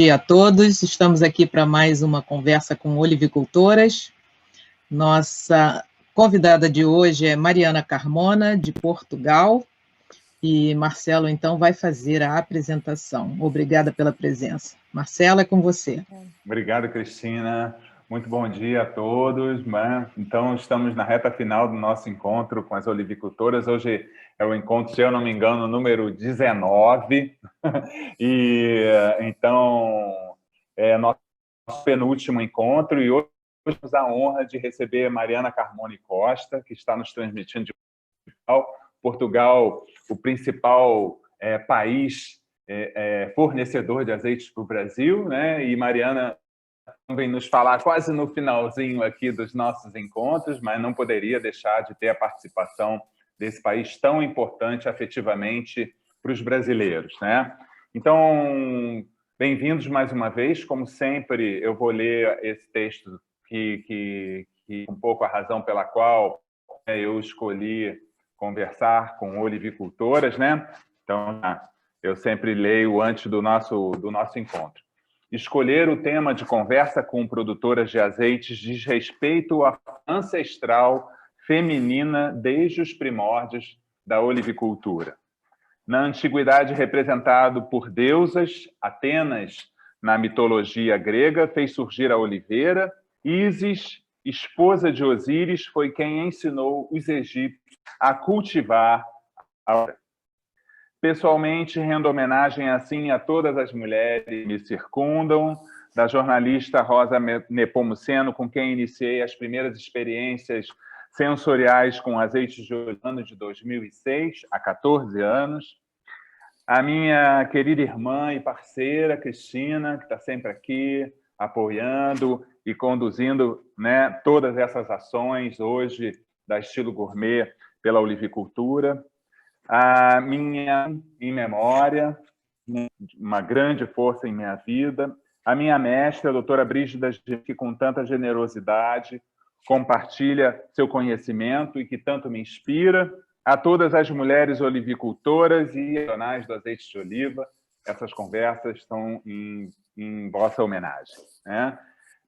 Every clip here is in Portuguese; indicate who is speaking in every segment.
Speaker 1: Dia a todos, estamos aqui para mais uma conversa com olivicultoras. Nossa convidada de hoje é Mariana Carmona, de Portugal, e Marcelo, então, vai fazer a apresentação. Obrigada pela presença. Marcelo, é com você.
Speaker 2: Obrigado, Cristina. Muito bom dia a todos. Então, estamos na reta final do nosso encontro com as olivicultoras. Hoje é o encontro, se eu não me engano, número 19. E, então, é nosso penúltimo encontro. E hoje temos a honra de receber Mariana Carmona Costa, que está nos transmitindo de Portugal. Portugal, o principal país fornecedor de azeites para o Brasil, né? E Mariana vem nos falar quase no finalzinho aqui dos nossos encontros, mas não poderia deixar de ter a participação desse país tão importante afetivamente para os brasileiros, né? Então, bem-vindos mais uma vez. Como sempre, eu vou ler esse texto que um pouco a razão pela qual eu escolhi conversar com olivicultoras, né? Então, eu sempre leio antes do nosso encontro. Escolher o tema de conversa com produtoras de azeites diz respeito à ancestral feminina desde os primórdios da olivicultura. Na antiguidade, representado por deusas, Atenas, na mitologia grega, fez surgir a oliveira. Ísis, esposa de Osíris, foi quem ensinou os egípcios a cultivar a oliveira. Pessoalmente, rendo homenagem assim a todas as mulheres que me circundam, da jornalista Rosa Nepomuceno, com quem iniciei as primeiras experiências sensoriais com azeites de oliva de 2006, há 14 anos. A minha querida irmã e parceira, Cristina, que está sempre aqui, apoiando e conduzindo, né, todas essas ações hoje da Estilo Gourmet pela olivicultura. A minha em memória, uma grande força em minha vida, a minha mestra, a doutora Brígida, que com tanta generosidade compartilha seu conhecimento e que tanto me inspira, a todas as mulheres olivicultoras e profissionais do azeite de oliva. Essas conversas estão em vossa homenagem, né?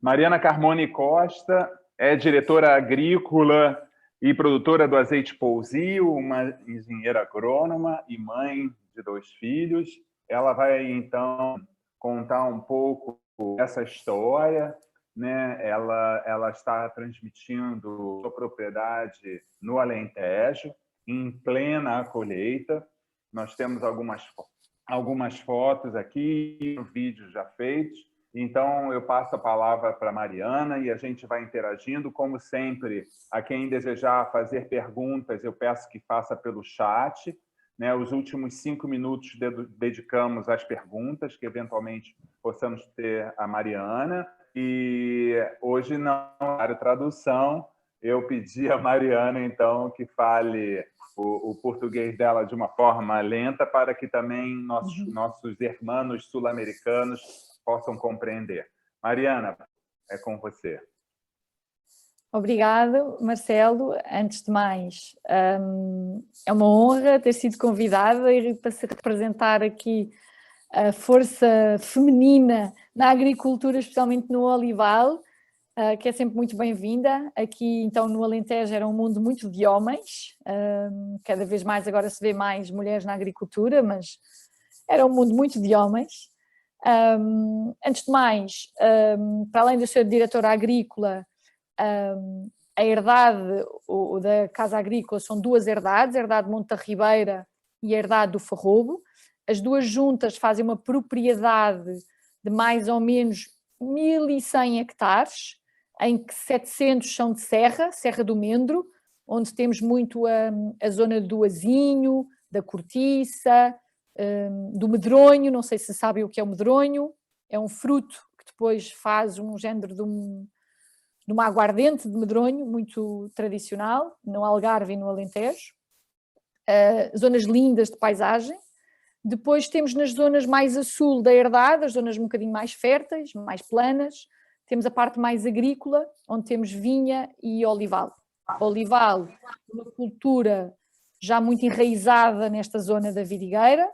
Speaker 2: Mariana Carmona Costa é diretora agrícola e produtora do azeite Pousio, uma engenheira agrônoma e mãe de 2 filhos. Ela vai, então, contar um pouco essa história, né? Ela está transmitindo sua propriedade no Alentejo, em plena colheita. Nós temos algumas fotos aqui, vídeos já feitos. Então, eu passo a palavra para a Mariana e a gente vai interagindo. Como sempre, a quem desejar fazer perguntas, eu peço que faça pelo chat, né? Os últimos 5 minutos dedicamos às perguntas, que eventualmente possamos ter a Mariana. E hoje, não para tradução, eu pedi a Mariana, então, que fale o português dela de uma forma lenta, para que também nossos irmãos sul-americanos possam compreender. Mariana, é com você.
Speaker 3: Obrigado, Marcelo. Antes de mais, é uma honra ter sido convidada e para se representar aqui a força feminina na agricultura, especialmente no olival, que é sempre muito bem-vinda. Aqui, então, no Alentejo era um mundo muito de homens, cada vez mais agora se vê mais mulheres na agricultura, mas era um mundo muito de homens. Antes de mais, para além de eu ser diretora agrícola, a herdade da Casa Agrícola são 2 herdades, a herdade de Monte da Ribeira e a herdade do Farrobo. As 2 juntas fazem uma propriedade de mais ou menos 1.100 hectares, em que 700 são de Serra do Mendro, onde temos muito a zona do Azinho, da Cortiça, do medronho. Não sei se sabem o que é o medronho, é um fruto que depois faz um género de uma aguardente de medronho, muito tradicional, no Algarve e no Alentejo. Zonas lindas de paisagem. Depois temos nas zonas mais a sul da herdade, as zonas um bocadinho mais férteis, mais planas. Temos a parte mais agrícola, onde temos vinha e olival. Olival, uma cultura já muito enraizada nesta zona da vidigueira,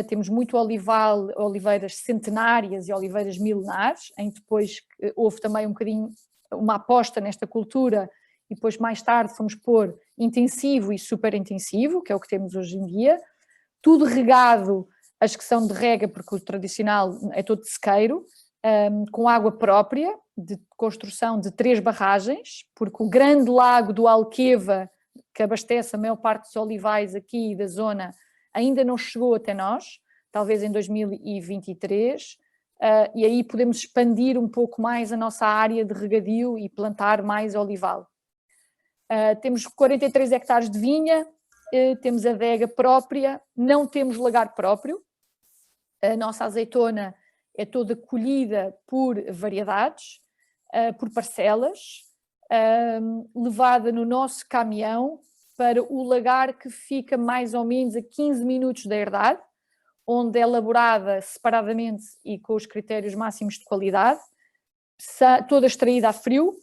Speaker 3: temos muito olival, oliveiras centenárias e oliveiras milenares, em que depois houve também um bocadinho uma aposta nesta cultura e depois mais tarde fomos pôr intensivo e super intensivo, que é o que temos hoje em dia, tudo regado, as que são de rega, porque o tradicional é todo de sequeiro, com água própria, de construção de 3 barragens, porque o grande lago do Alqueva, que abastece a maior parte dos olivais aqui da zona, ainda não chegou até nós, talvez em 2023, e aí podemos expandir um pouco mais a nossa área de regadio e plantar mais olival. Temos 43 hectares de vinha, temos adega própria, não temos lagar próprio, a nossa azeitona é toda colhida por variedades, por parcelas, levada no nosso caminhão para o lagar que fica mais ou menos a 15 minutos da herdade, onde é elaborada separadamente e com os critérios máximos de qualidade, toda extraída a frio,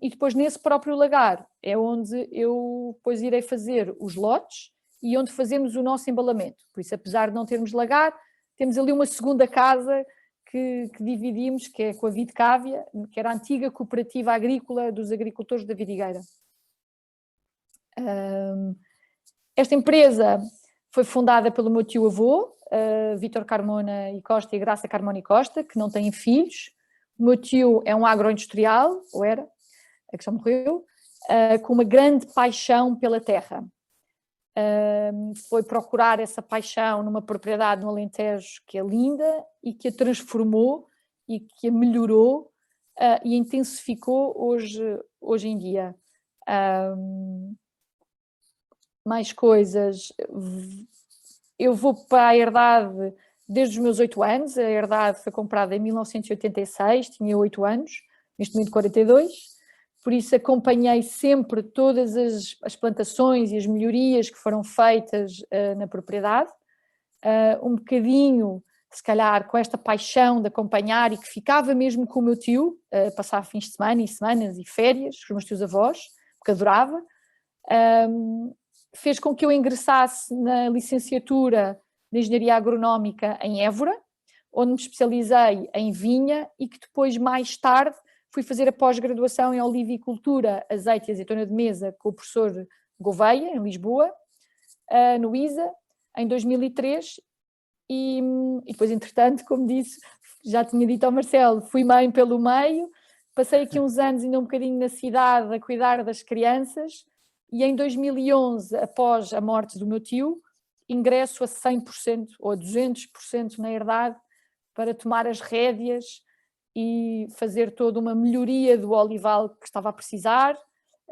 Speaker 3: e depois nesse próprio lagar é onde eu depois irei fazer os lotes e onde fazemos o nosso embalamento. Por isso, apesar de não termos lagar, temos ali uma segunda casa que dividimos, que é com a Vidcávia, que era a antiga cooperativa agrícola dos agricultores da Vidigueira. Esta empresa foi fundada pelo meu tio-avô, Vítor Carmona e Costa e Graça Carmona e Costa, que não têm filhos. O meu tio é um agroindustrial, ou era, a que já morreu, com uma grande paixão pela terra. Foi procurar essa paixão numa propriedade no Alentejo que é linda e que a transformou e que a melhorou e intensificou hoje em dia. Mais coisas, eu vou para a herdade desde os meus 8 anos, a herdade foi comprada em 1986, tinha 8 anos, neste momento 42, por isso acompanhei sempre todas as plantações e as melhorias que foram feitas na propriedade, um bocadinho, se calhar, com esta paixão de acompanhar e que ficava mesmo com o meu tio, passar fins de semana e semanas e férias com os meus tios-avós, porque adorava, fez com que eu ingressasse na licenciatura de Engenharia Agronómica em Évora, onde me especializei em vinha e que depois, mais tarde, fui fazer a pós-graduação em olivicultura, azeite e azeitona de mesa com o professor Gouveia, em Lisboa, no ISA, em 2003, e depois, entretanto, como disse, já tinha dito ao Marcelo, fui mãe pelo meio, passei aqui uns anos ainda um bocadinho na cidade a cuidar das crianças, e em 2011, após a morte do meu tio, ingresso a 100% ou a 200% na herdade para tomar as rédeas e fazer toda uma melhoria do olival que estava a precisar,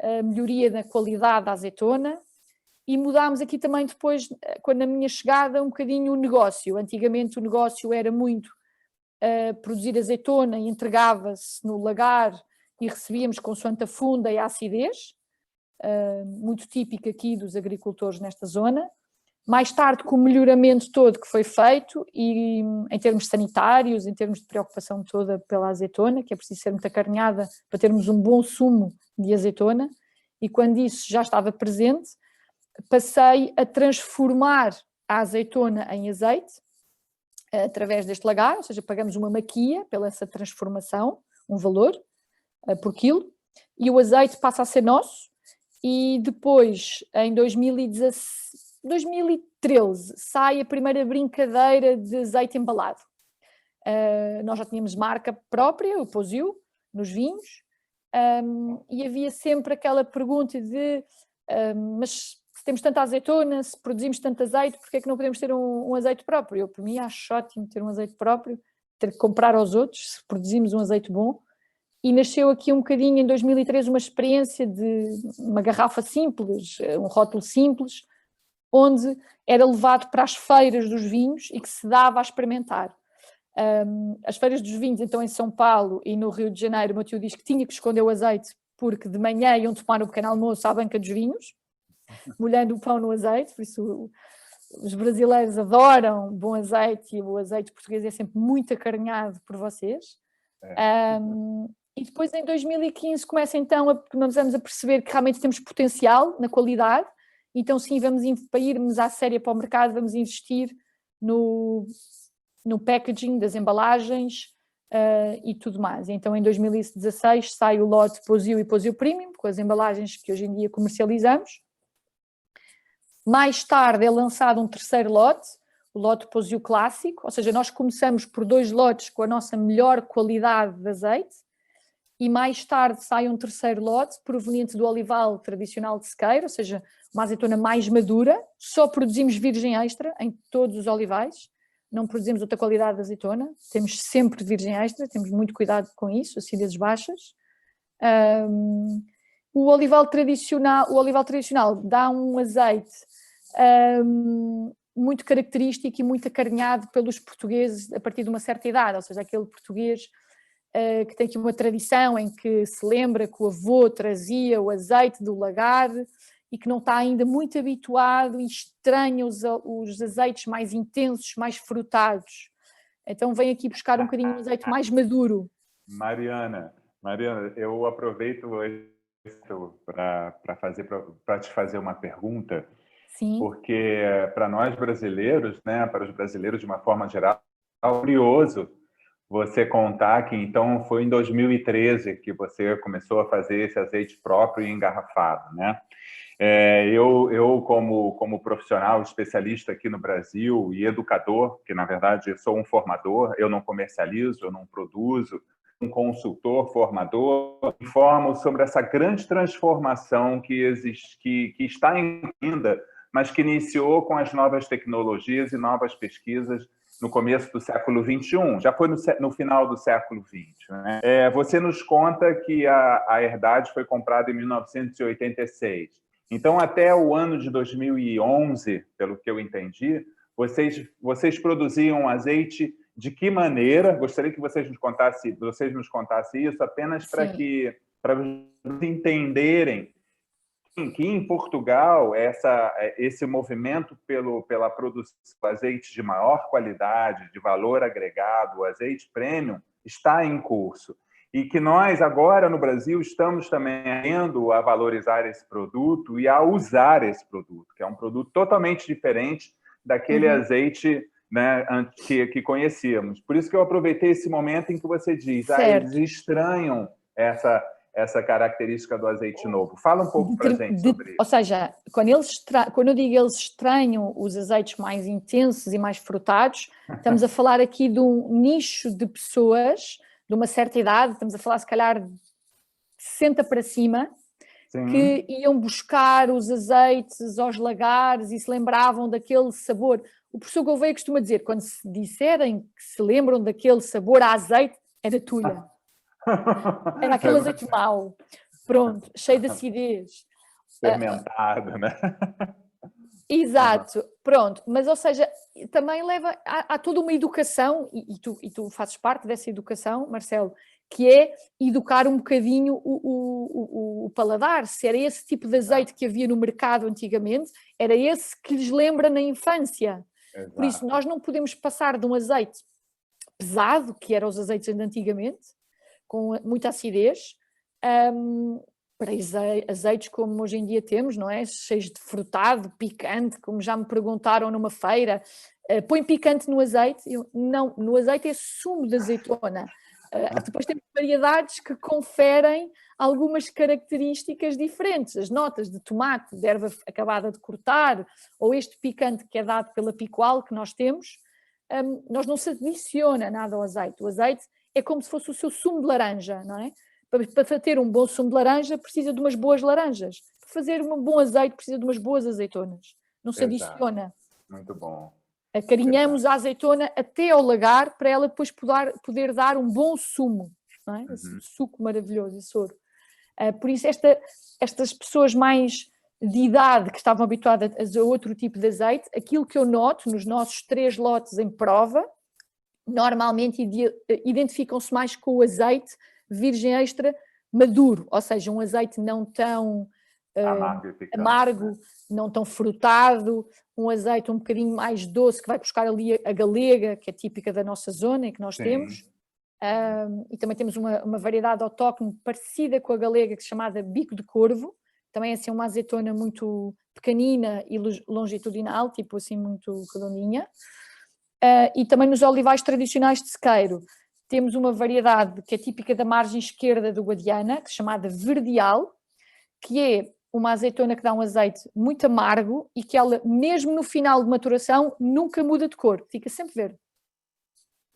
Speaker 3: a melhoria da qualidade da azeitona, e mudámos aqui também depois, quando na minha chegada, um bocadinho o negócio. Antigamente o negócio era muito produzir azeitona e entregava-se no lagar e recebíamos consoante a funda e a acidez, muito típico aqui dos agricultores nesta zona. Mais tarde, com o melhoramento todo que foi feito, e em termos sanitários, em termos de preocupação toda pela azeitona, que é preciso ser muito acarinhada para termos um bom sumo de azeitona, e quando isso já estava presente, passei a transformar a azeitona em azeite, através deste lagar, ou seja, pagamos uma maquia pela essa transformação, um valor por quilo, e o azeite passa a ser nosso, e depois, em 2013, sai a primeira brincadeira de azeite embalado. Nós já tínhamos marca própria, o Posil, nos vinhos, e havia sempre aquela pergunta de mas se temos tanta azeitona, se produzimos tanto azeite, porque é que não podemos ter um azeite próprio? Eu, por mim, acho ótimo ter um azeite próprio, ter que comprar aos outros, se produzimos um azeite bom. E nasceu aqui um bocadinho, em 2013, uma experiência de uma garrafa simples, um rótulo simples, onde era levado para as feiras dos vinhos e que se dava a experimentar. As feiras dos vinhos, então, em São Paulo e no Rio de Janeiro, o meu tio diz que tinha que esconder o azeite, porque de manhã iam tomar o pequeno almoço à banca dos vinhos, molhando o pão no azeite, por isso os brasileiros adoram bom azeite e o azeite português é sempre muito acarinhado por vocês. E depois, em 2015, começa então, começamos a perceber que realmente temos potencial na qualidade então sim, para irmos à séria para o mercado, vamos investir no packaging das embalagens e tudo mais. Então em 2016 sai o lote Posil e Posil Premium, com as embalagens que hoje em dia comercializamos. Mais tarde é lançado um terceiro lote, o lote Posil Clássico, ou seja, nós começamos por 2 lotes com a nossa melhor qualidade de azeite, e mais tarde sai um terceiro lote proveniente do olival tradicional de sequeiro, ou seja, uma azeitona mais madura. Só produzimos virgem extra em todos os olivais, não produzimos outra qualidade de azeitona, temos sempre virgem extra, temos muito cuidado com isso, acidezes baixas. O olival tradicional dá um azeite muito característico e muito acarinhado pelos portugueses a partir de uma certa idade, ou seja, aquele português que tem aqui uma tradição em que se lembra que o avô trazia o azeite do lagar e que não está ainda muito habituado e estranha os azeites mais intensos, mais frutados. Então vem aqui buscar um bocadinho de azeite mais maduro.
Speaker 2: Mariana, eu aproveito para te fazer uma pergunta.
Speaker 3: Sim.
Speaker 2: Porque para nós brasileiros, né, para os brasileiros de uma forma geral, é curioso você contar que então foi em 2013 que você começou a fazer esse azeite próprio e engarrafado, né? Eu como profissional especialista aqui no Brasil e educador, que na verdade eu sou um formador, eu não comercializo, eu não produzo, um consultor, formador, informo sobre essa grande transformação que existe, que está ainda, mas que iniciou com as novas tecnologias e novas pesquisas no começo do século XXI, já foi no final do século XX. Né? Você nos conta que a Herdade foi comprada em 1986. Então, até o ano de 2011, pelo que eu entendi, vocês produziam azeite de que maneira? Gostaria que vocês nos contassem isso, apenas para entenderem que em Portugal esse movimento pela produção de azeite de maior qualidade, de valor agregado, o azeite premium, está em curso. E que nós, agora no Brasil, estamos também aprendendo a valorizar esse produto e a usar esse produto, que é um produto totalmente diferente daquele azeite, né, que conhecíamos. Por isso que eu aproveitei esse momento em que você diz, eles estranham essa característica do azeite novo. Fala um pouco para a gente sobre isso.
Speaker 3: Ou seja, quando eu digo eles estranham os azeites mais intensos e mais frutados, estamos a falar aqui de um nicho de pessoas de uma certa idade, estamos a falar se calhar de 60 para cima, sim, que iam buscar os azeites aos lagares e se lembravam daquele sabor. O professor Gouveia costuma dizer, quando se disserem que se lembram daquele sabor a azeite, era tulha. Era aquele azeite mau, pronto, cheio de acidez.
Speaker 2: Fermentado, né?
Speaker 3: Exato, pronto. Mas, ou seja, também leva a toda uma educação, e tu fazes parte dessa educação, Marcelo, que é educar um bocadinho o paladar. Se era esse tipo de azeite que havia no mercado antigamente, era esse que lhes lembra na infância. Exato. Por isso, nós não podemos passar de um azeite pesado, que eram os azeites de antigamente, com muita acidez, para azeites como hoje em dia temos, não é? Cheios de frutado, picante, como já me perguntaram numa feira. Põe picante no azeite? Não, no azeite é sumo de azeitona. Depois temos variedades que conferem algumas características diferentes. As notas de tomate, de erva acabada de cortar, ou este picante que é dado pela picoal que nós temos, nós não se adiciona nada ao azeite. O azeite é como se fosse o seu sumo de laranja, não é? Para ter um bom sumo de laranja precisa de umas boas laranjas. Para fazer um bom azeite precisa de umas boas azeitonas. Não se adiciona.
Speaker 2: Muito bom.
Speaker 3: Acarinhamos a azeitona até ao lagar para ela depois poder dar um bom sumo, não é? Esse suco maravilhoso, esse ouro. Por isso estas pessoas mais de idade que estavam habituadas a outro tipo de azeite, aquilo que eu noto nos nossos 3 lotes em prova, normalmente identificam-se mais com o azeite virgem extra maduro, ou seja, um azeite não tão amargo, não tão frutado, um azeite um bocadinho mais doce, que vai buscar ali a galega, que é típica da nossa zona e que nós temos. E também temos uma variedade autóctone parecida com a galega, chamada bico de corvo, também é assim uma azeitona muito pequenina e longitudinal, tipo assim muito redondinha. E também nos olivais tradicionais de sequeiro temos uma variedade que é típica da margem esquerda do Guadiana, chamada verdial, que é uma azeitona que dá um azeite muito amargo e que ela, mesmo no final de maturação, nunca muda de cor, fica sempre verde.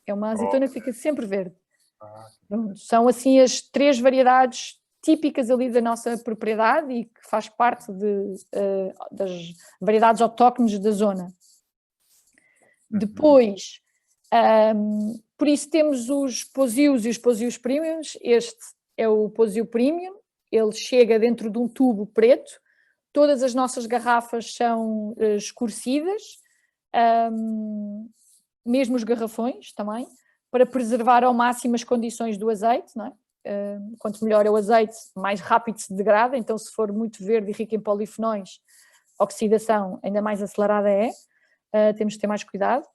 Speaker 3: É uma azeitona que fica sempre verde. Pronto, são assim as 3 variedades típicas ali da nossa propriedade e que faz parte das variedades autóctones da zona. Depois, por isso temos os posios e os posios premiums. Este é o posio premium, ele chega dentro de um tubo preto, todas as nossas garrafas são escurecidas, mesmo os garrafões também, para preservar ao máximo as condições do azeite, não é? Quanto melhor é o azeite, mais rápido se degrada, então se for muito verde e rico em polifenóis, a oxidação ainda mais acelerada é, temos que ter mais cuidado.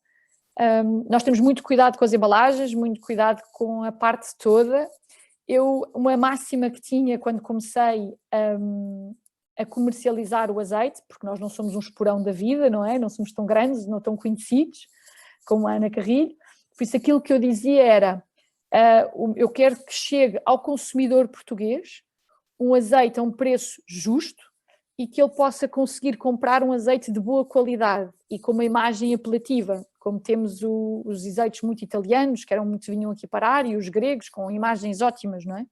Speaker 3: Nós temos muito cuidado com as embalagens, muito cuidado com a parte toda. Uma máxima que tinha quando comecei a comercializar o azeite, porque nós não somos um esporão da vida, não é? Não somos tão grandes, não tão conhecidos como a Ana Carrilho, por isso aquilo que eu dizia era, eu quero que chegue ao consumidor português um azeite a um preço justo e que ele possa conseguir comprar um azeite de boa qualidade e com uma imagem apelativa, como temos os azeites muito italianos, que vinham aqui parar, e os gregos, com imagens ótimas, não é?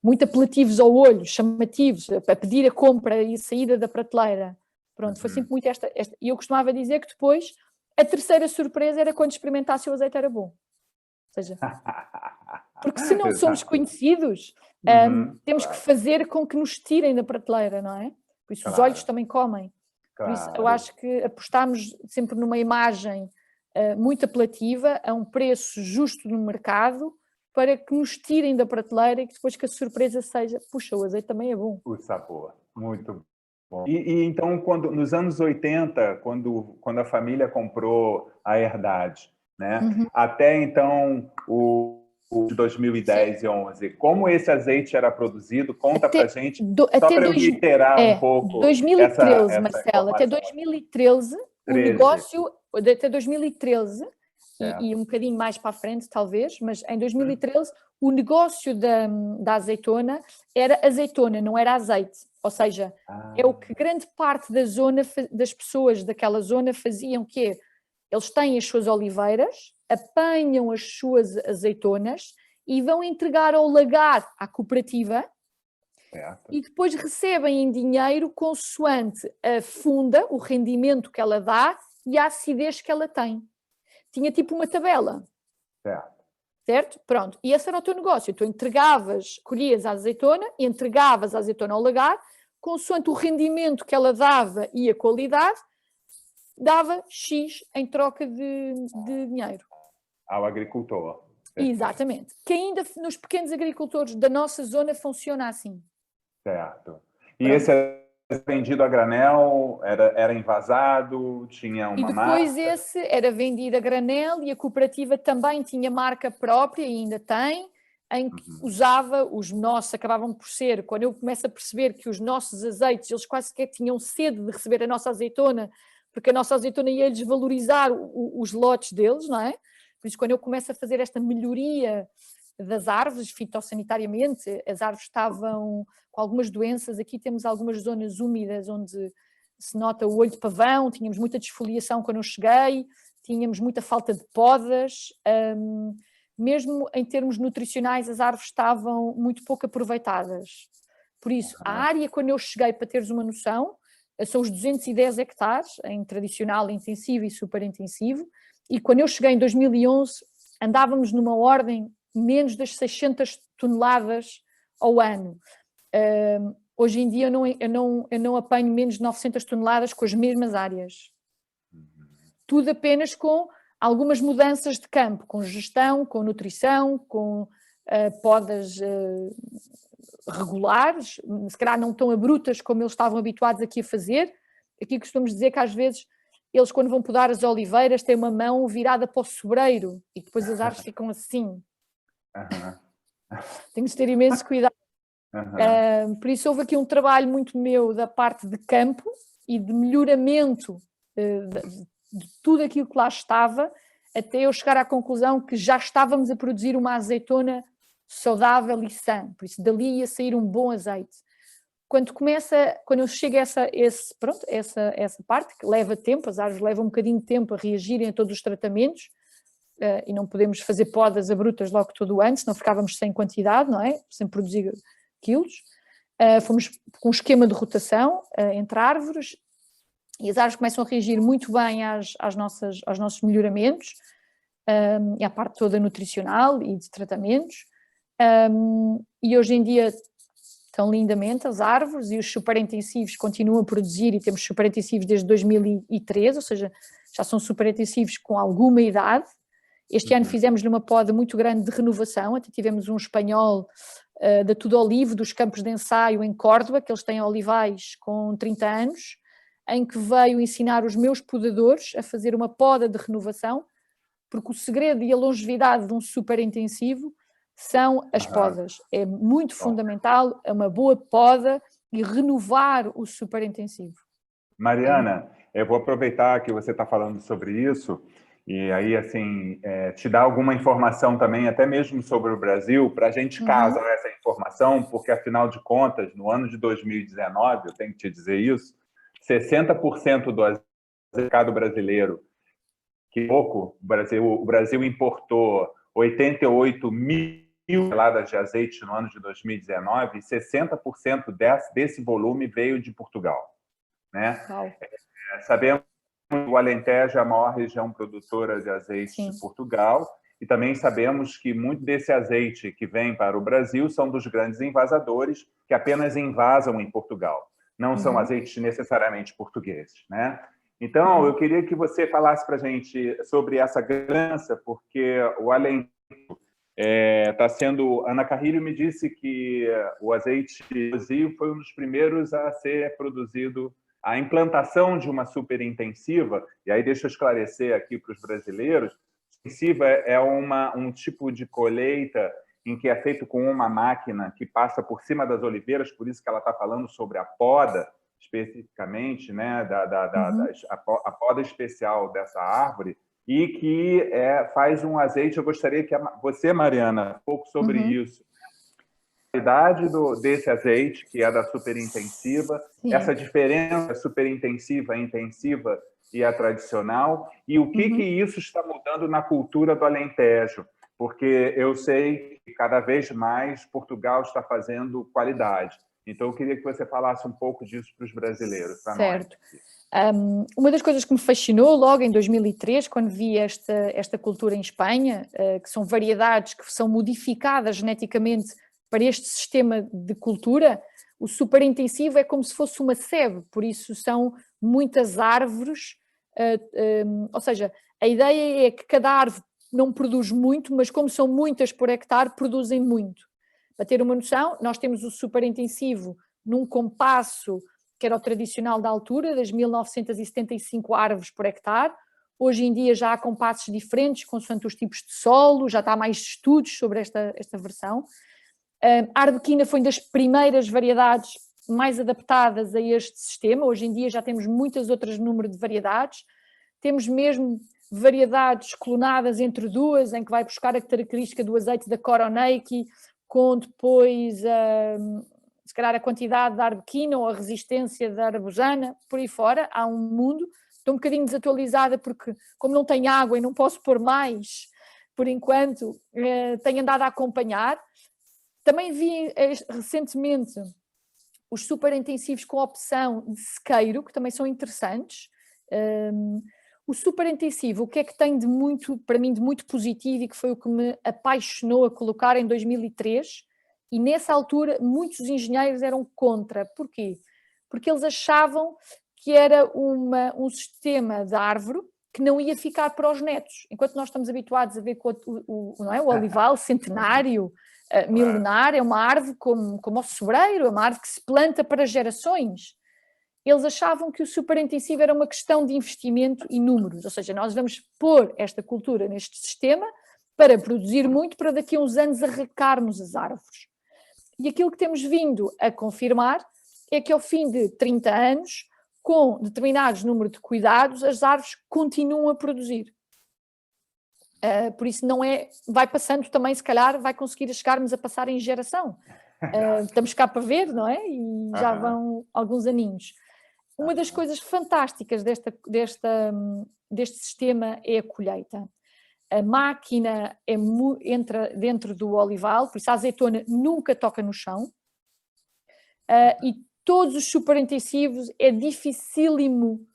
Speaker 3: Muito apelativos ao olho, chamativos, a pedir a compra e a saída da prateleira. Pronto, foi sempre muito esta. E eu costumava dizer que depois a terceira surpresa era quando experimentasse o azeite era bom. Ou seja, porque se não somos conhecidos, temos que fazer com que nos tirem da prateleira, não é? Por isso os olhos também comem. Por isso eu acho que apostámos sempre numa imagem muito apelativa, a um preço justo no mercado, para que nos tirem da prateleira e que depois que a surpresa seja, puxa, o azeite também é bom.
Speaker 2: O sabor, muito bom. E então, nos anos 80, quando a família comprou a herdade, né? Até então, o de 2010 Sim. e 11, como esse azeite era produzido? Conta pra gente, só para eu reiterar um pouco
Speaker 3: 2013, Marcelo, até 2013, o negócio, até 2013, e um bocadinho mais para a frente talvez, mas em 2013 o negócio da azeitona era azeitona, não era azeite, ou seja, é o que grande parte da zona, das pessoas daquela zona faziam, que é, eles têm as suas oliveiras, apanham as suas azeitonas e vão entregar ao lagar à cooperativa e depois recebem em dinheiro consoante a funda, o rendimento que ela dá e a acidez que ela tem. Tinha tipo uma tabela. Certo? Pronto. E esse era o teu negócio. Tu colhias a azeitona, entregavas a azeitona ao lagar, consoante o rendimento que ela dava e a qualidade, dava X em troca de dinheiro.
Speaker 2: Ao agricultor.
Speaker 3: Exatamente. Que ainda nos pequenos agricultores da nossa zona funciona assim.
Speaker 2: Certo. E esse era vendido a granel, era envasado, tinha uma marca?
Speaker 3: E depois esse era vendido a granel e a cooperativa também tinha marca própria, e ainda tem, em que usava os nossos, acabavam por ser, quando eu começo a perceber que os nossos azeites, eles quase que tinham sede de receber a nossa azeitona, porque a nossa azeitona ia desvalorizar os lotes deles, não é? Por isso, quando eu começo a fazer esta melhoria das árvores, fitossanitariamente, as árvores estavam com algumas doenças. Aqui temos algumas zonas úmidas onde se nota o olho de pavão, tínhamos muita desfoliação quando eu cheguei, tínhamos muita falta de podas, mesmo em termos nutricionais as árvores estavam muito pouco aproveitadas. Por isso, a área, quando eu cheguei, para teres uma noção, são os 210 hectares, em tradicional, intensivo e super intensivo, e quando eu cheguei em 2011, andávamos numa ordem menos das 600 toneladas ao ano. Hoje em dia eu não apanho menos de 900 toneladas com as mesmas áreas. Tudo apenas com algumas mudanças de campo, com gestão, com nutrição, com podas regulares, se calhar não tão abruptas como eles estavam habituados aqui a fazer. Aqui costumamos dizer que às vezes eles, quando vão podar as oliveiras, têm uma mão virada para o sobreiro e depois as árvores ficam assim. Temos de ter imenso cuidado. Por isso houve aqui um trabalho muito meu da parte de campo e de melhoramento de tudo aquilo que lá estava, até eu chegar à conclusão que já estávamos a produzir uma azeitona saudável e sã, por isso dali ia sair um bom azeite. Quando eu chego a essa parte, que leva tempo, as árvores levam um bocadinho de tempo a reagirem a todos os tratamentos, e não podemos fazer podas abruptas logo todo o ano, senão ficávamos sem quantidade, não é? Sem produzir quilos. Fomos com um esquema de rotação entre árvores, e as árvores começam a reagir muito bem aos nossos melhoramentos, e à parte toda nutricional e de tratamentos. E hoje em dia estão lindamente as árvores, e os superintensivos continuam a produzir, e temos superintensivos desde 2013, ou seja, já são superintensivos com alguma idade. Este ano fizemos-lhe uma poda muito grande de renovação, até tivemos um espanhol da Tudo Olivo, dos campos de ensaio em Córdoba, que eles têm olivais com 30 anos, em que veio ensinar os meus podadores a fazer uma poda de renovação, porque o segredo e a longevidade de um superintensivo são as podas. É muito fundamental, é uma boa poda e renovar o superintensivo.
Speaker 2: Mariana, eu vou aproveitar que você está falando sobre isso, e aí, assim, te dar alguma informação também, até mesmo sobre o Brasil, para a gente casar essa informação, porque, afinal de contas, no ano de 2019, eu tenho que te dizer isso, 60% do mercado brasileiro, que pouco, o Brasil importou 88 mil toneladas de azeite no ano de 2019, e 60% desse volume veio de Portugal, né? Sabemos que o Alentejo é a maior região produtora de azeite de Portugal, e também sabemos que muito desse azeite que vem para o Brasil são dos grandes invasadores, que apenas invasam em Portugal. Não são azeites necessariamente portugueses, né? Então, eu queria que você falasse para a gente sobre essa ganância, porque o Alentejo está sendo... Ana Carrilho me disse que o azeite Brasil foi um dos primeiros a ser produzido, a implantação de uma superintensiva, e aí deixa eu esclarecer aqui para os brasileiros, intensiva é um tipo de colheita em que é feito com uma máquina que passa por cima das oliveiras, por isso que ela está falando sobre a poda, especificamente, né, a poda especial dessa árvore, e que faz um azeite. Eu gostaria que você, Mariana, um pouco sobre isso. A qualidade desse azeite, que é da superintensiva, essa diferença superintensiva, intensiva e a tradicional, e o que isso está mudando na cultura do Alentejo, porque eu sei que cada vez mais Portugal está fazendo qualidade. Então, eu queria que você falasse um pouco disso para os brasileiros, para nós.
Speaker 3: Uma das coisas que me fascinou logo em 2003, quando vi esta cultura em Espanha, que são variedades que são modificadas geneticamente para este sistema de cultura, o superintensivo é como se fosse uma sebe, por isso são muitas árvores, ou seja, a ideia é que cada árvore não produz muito, mas como são muitas por hectare, produzem muito. Para ter uma noção, nós temos o superintensivo num compasso que era o tradicional da altura, das 1975 árvores por hectare. Hoje em dia já há compassos diferentes, consoante os tipos de solo, já está mais estudos sobre esta versão. A arbequina foi uma das primeiras variedades mais adaptadas a este sistema. Hoje em dia já temos muitas outras número de variedades. Temos mesmo variedades clonadas entre duas, em que vai buscar a característica do azeite da Koroneiki, com depois, se calhar, a quantidade da arbequina ou a resistência da arbusana, por aí fora. Há um mundo. Estou um bocadinho desatualizada porque, como não tenho água e não posso pôr mais, por enquanto, tenho andado a acompanhar. Também vi recentemente os superintensivos com opção de sequeiro, que também são interessantes. O superintensivo, o que é que tem de muito, para mim, de muito positivo, e que foi o que me apaixonou a colocar em 2003, e nessa altura muitos engenheiros eram contra. Porquê? Porque eles achavam que era um sistema de árvore que não ia ficar para os netos. Enquanto nós estamos habituados a ver o olival centenário, milenar, é uma árvore como o sobreiro, é uma árvore que se planta para gerações. Eles achavam que o superintensivo era uma questão de investimento e números, ou seja, nós vamos pôr esta cultura neste sistema para produzir muito, para daqui a uns anos arrancarmos as árvores. E aquilo que temos vindo a confirmar é que ao fim de 30 anos, com determinados número de cuidados, as árvores continuam a produzir. Por isso não é, vai passando também, se calhar, vai conseguir chegarmos a passar em geração. Estamos cá para ver, não é? E já vão alguns aninhos. Uma das coisas fantásticas deste sistema é a colheita. A máquina entra dentro do olival, por isso a azeitona nunca toca no chão. E todos os superintensivos é dificílimo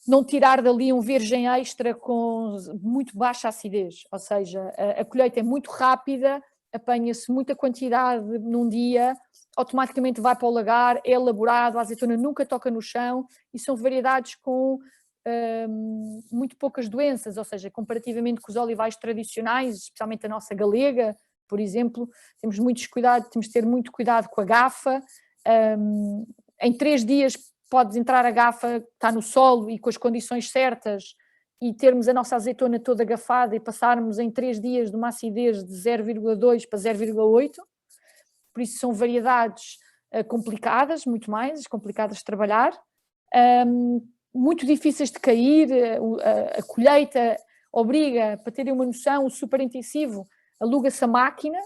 Speaker 3: não tirar dali um virgem extra com muito baixa acidez, ou seja, a colheita é muito rápida, apanha-se muita quantidade num dia, automaticamente vai para o lagar, é elaborado, a azeitona nunca toca no chão e são variedades com muito poucas doenças, ou seja, comparativamente com os olivais tradicionais, especialmente a nossa galega, por exemplo, temos de ter muito cuidado com a gafa. Em 3 dias podes entrar a gafa, está no solo e com as condições certas, e termos a nossa azeitona toda gafada e passarmos em 3 dias de uma acidez de 0,2 para 0,8. Por isso são variedades complicadas, muito mais complicadas de trabalhar, muito difíceis de cair. A colheita obriga, para terem uma noção, o superintensivo aluga-se a máquina,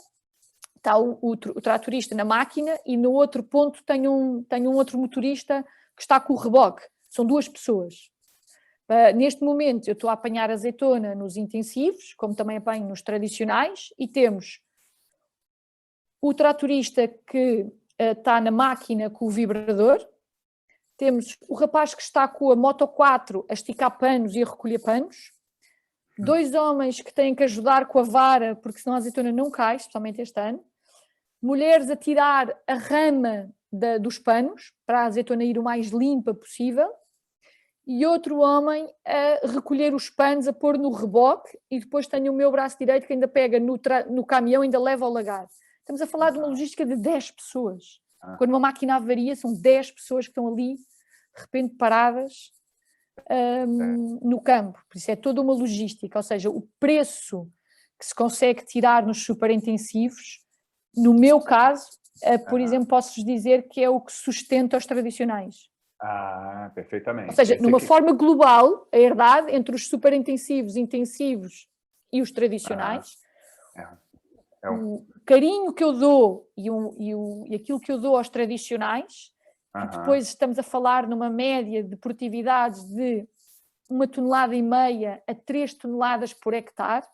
Speaker 3: está o tratorista na máquina e no outro ponto tem um outro motorista que está com o reboque. São 2 pessoas. Neste momento eu estou a apanhar azeitona nos intensivos, como também apanho nos tradicionais, e temos o tratorista que está na máquina com o vibrador, temos o rapaz que está com a Moto 4 a esticar panos e a recolher panos, 2 homens que têm que ajudar com a vara, porque senão a azeitona não cai, especialmente este ano, mulheres a tirar a rama dos panos, para a azeitona ir o mais limpa possível, e outro homem a recolher os panos, a pôr no reboque, e depois tenho o meu braço direito que ainda pega no caminhão e ainda leva ao lagar. Estamos a falar de uma logística de 10 pessoas. Quando uma máquina avaria, são 10 pessoas que estão ali, de repente paradas, no campo. Por isso é toda uma logística, ou seja, o preço que se consegue tirar nos superintensivos, no meu caso, por exemplo, posso-vos dizer que é o que sustenta os tradicionais.
Speaker 2: Perfeitamente.
Speaker 3: Ou seja, numa forma global, a herdade entre os superintensivos, intensivos e os tradicionais, o carinho que eu dou e aquilo que eu dou aos tradicionais, que depois estamos a falar numa média de produtividades de 1,5 toneladas a 3 toneladas por hectare,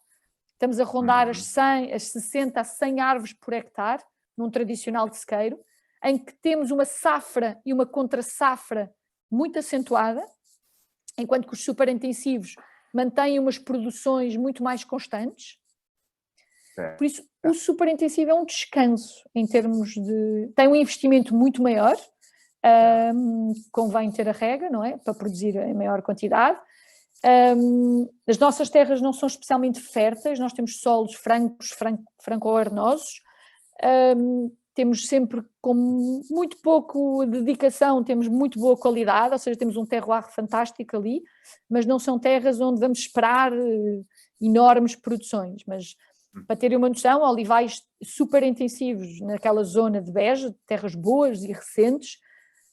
Speaker 3: estamos a rondar as 60 a 100 árvores por hectare, num tradicional de sequeiro, em que temos uma safra e uma contra-safra muito acentuada, enquanto que os superintensivos mantêm umas produções muito mais constantes. Por isso, o superintensivo é um descanso em termos de... tem um investimento muito maior, convém ter a rega, não é? Para produzir em maior quantidade. As nossas terras não são especialmente férteis, nós temos solos franco-arenosos, temos sempre com muito pouco dedicação, temos muito boa qualidade, ou seja, temos um terroir fantástico ali, mas não são terras onde vamos esperar enormes produções. Mas, para terem uma noção, olivais superintensivos naquela zona de Beja, terras boas e recentes,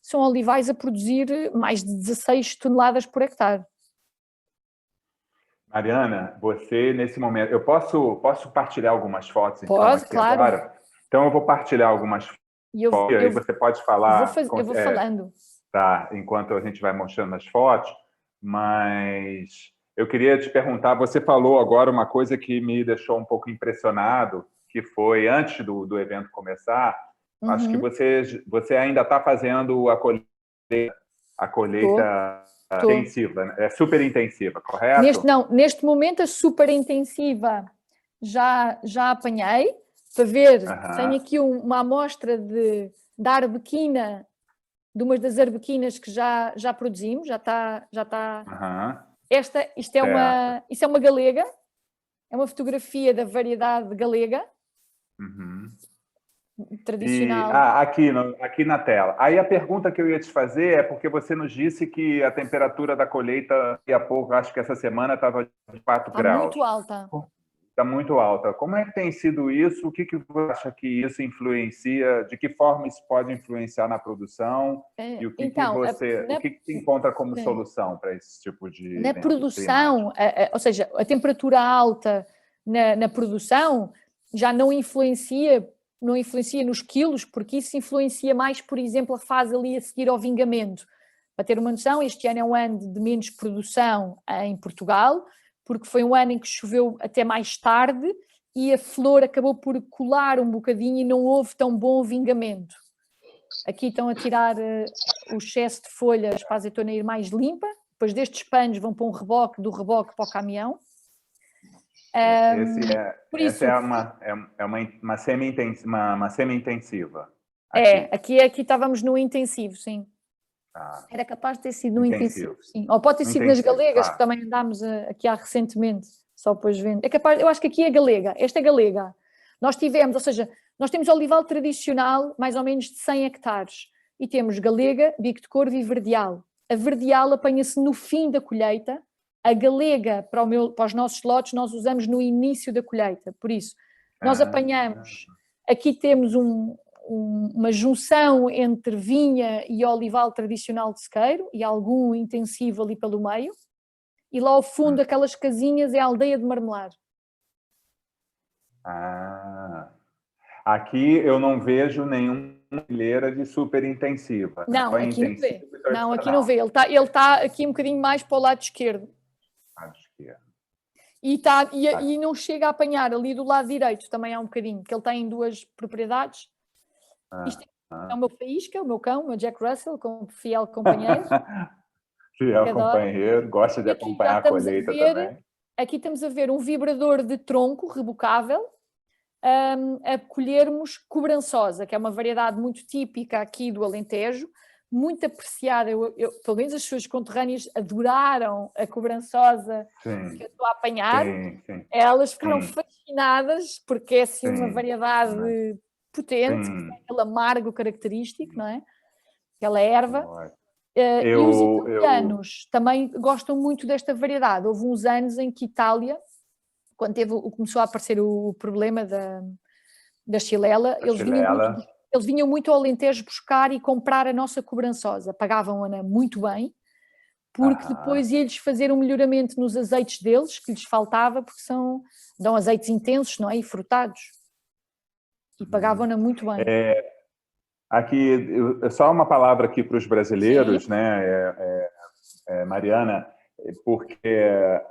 Speaker 3: são olivais a produzir mais de 16 toneladas por hectare.
Speaker 2: Mariana, você nesse momento... Eu posso partilhar algumas fotos?
Speaker 3: Pode,
Speaker 2: aqui
Speaker 3: claro.
Speaker 2: Agora? Então eu vou partilhar algumas fotos e aí você pode falar...
Speaker 3: Eu vou falando.
Speaker 2: Tá, enquanto a gente vai mostrando as fotos, mas eu queria te perguntar, você falou agora uma coisa que me deixou um pouco impressionado, que foi antes do evento começar, acho que você ainda está fazendo a colheita intensiva, né? É super intensiva, correto?
Speaker 3: Neste momento a super intensiva já apanhei, para ver, tenho aqui uma amostra da arbequina, de umas das arbequinas que já produzimos, já está. Isto é uma galega, é uma fotografia da variedade galega. Tradicional.
Speaker 2: Aqui na tela. Aí a pergunta que eu ia te fazer é porque você nos disse que a temperatura da colheita, daqui a pouco, acho que essa semana estava de 4 graus.
Speaker 3: Muito alta.
Speaker 2: está muito alta. Como é que tem sido isso? O que você acha que isso influencia? De que forma isso pode influenciar na produção? E o que,
Speaker 3: Então,
Speaker 2: o que você encontra como solução para esse tipo de
Speaker 3: na
Speaker 2: evento
Speaker 3: produção, ou seja, a temperatura alta na produção já não influencia nos quilos, porque isso influencia mais, por exemplo, a fase ali a seguir ao vingamento. Para ter uma noção, este ano é um ano de menos produção em Portugal, porque foi um ano em que choveu até mais tarde e a flor acabou por colar um bocadinho e não houve tão bom vingamento. Aqui estão a tirar o excesso de folhas para a azeitona ir mais limpa, depois destes panos vão para um reboque, do reboque para o caminhão.
Speaker 2: Essa é uma semi-intensiva.
Speaker 3: Aqui estávamos no intensivo, sim. Era capaz de ter sido no intensivo, sim. Ou pode ter sido nas galegas, que também andámos aqui há recentemente, só depois vendo. É capaz, eu acho que aqui é galega, esta é galega. Nós tivemos, ou seja, nós temos olival tradicional, mais ou menos de 100 hectares, e temos galega, bico de corvo e verdeal. A verdeal apanha-se no fim da colheita, a galega, para os nossos lotes, nós usamos no início da colheita. Por isso, nós apanhamos, aqui temos uma junção entre vinha e olival tradicional de sequeiro e algum intensivo ali pelo meio, e lá ao fundo aquelas casinhas é a aldeia de Marmelar.
Speaker 2: Aqui eu não vejo nenhuma fileira de super intensiva.
Speaker 3: Não, aqui não vê. Não, aqui não vê. Ele tá aqui um bocadinho mais para o lado esquerdo. E não chega a apanhar ali do lado direito, também há um bocadinho, que ele tem duas propriedades. Isto é o meu faísca, o meu cão, o meu Jack Russell, como fiel companheiro.
Speaker 2: Fiel companheiro, gosta de acompanhar a colheita também.
Speaker 3: Aqui estamos a ver um vibrador de tronco rebocável a colhermos cobrançosa, que é uma variedade muito típica aqui do Alentejo, muito apreciada. Pelo menos as suas conterrâneas adoraram a cobrançosa que eu estou a apanhar. Elas ficaram fascinadas, porque é assim uma variedade potente, que tem aquele amargo característico, não é? Aquela erva. E os italianos também gostam muito desta variedade. Houve uns anos em que Itália, quando começou a aparecer o problema da xilela, eles vinham muito ao Alentejo buscar e comprar a nossa cobrançosa. Pagavam-na muito bem, porque depois ia-lhes fazer um melhoramento nos azeites deles, que lhes faltava, porque dão azeites intensos, não é? E frutados. E pagavam-na muito bem.
Speaker 2: Aqui, só uma palavra aqui para os brasileiros, né, Mariana, porque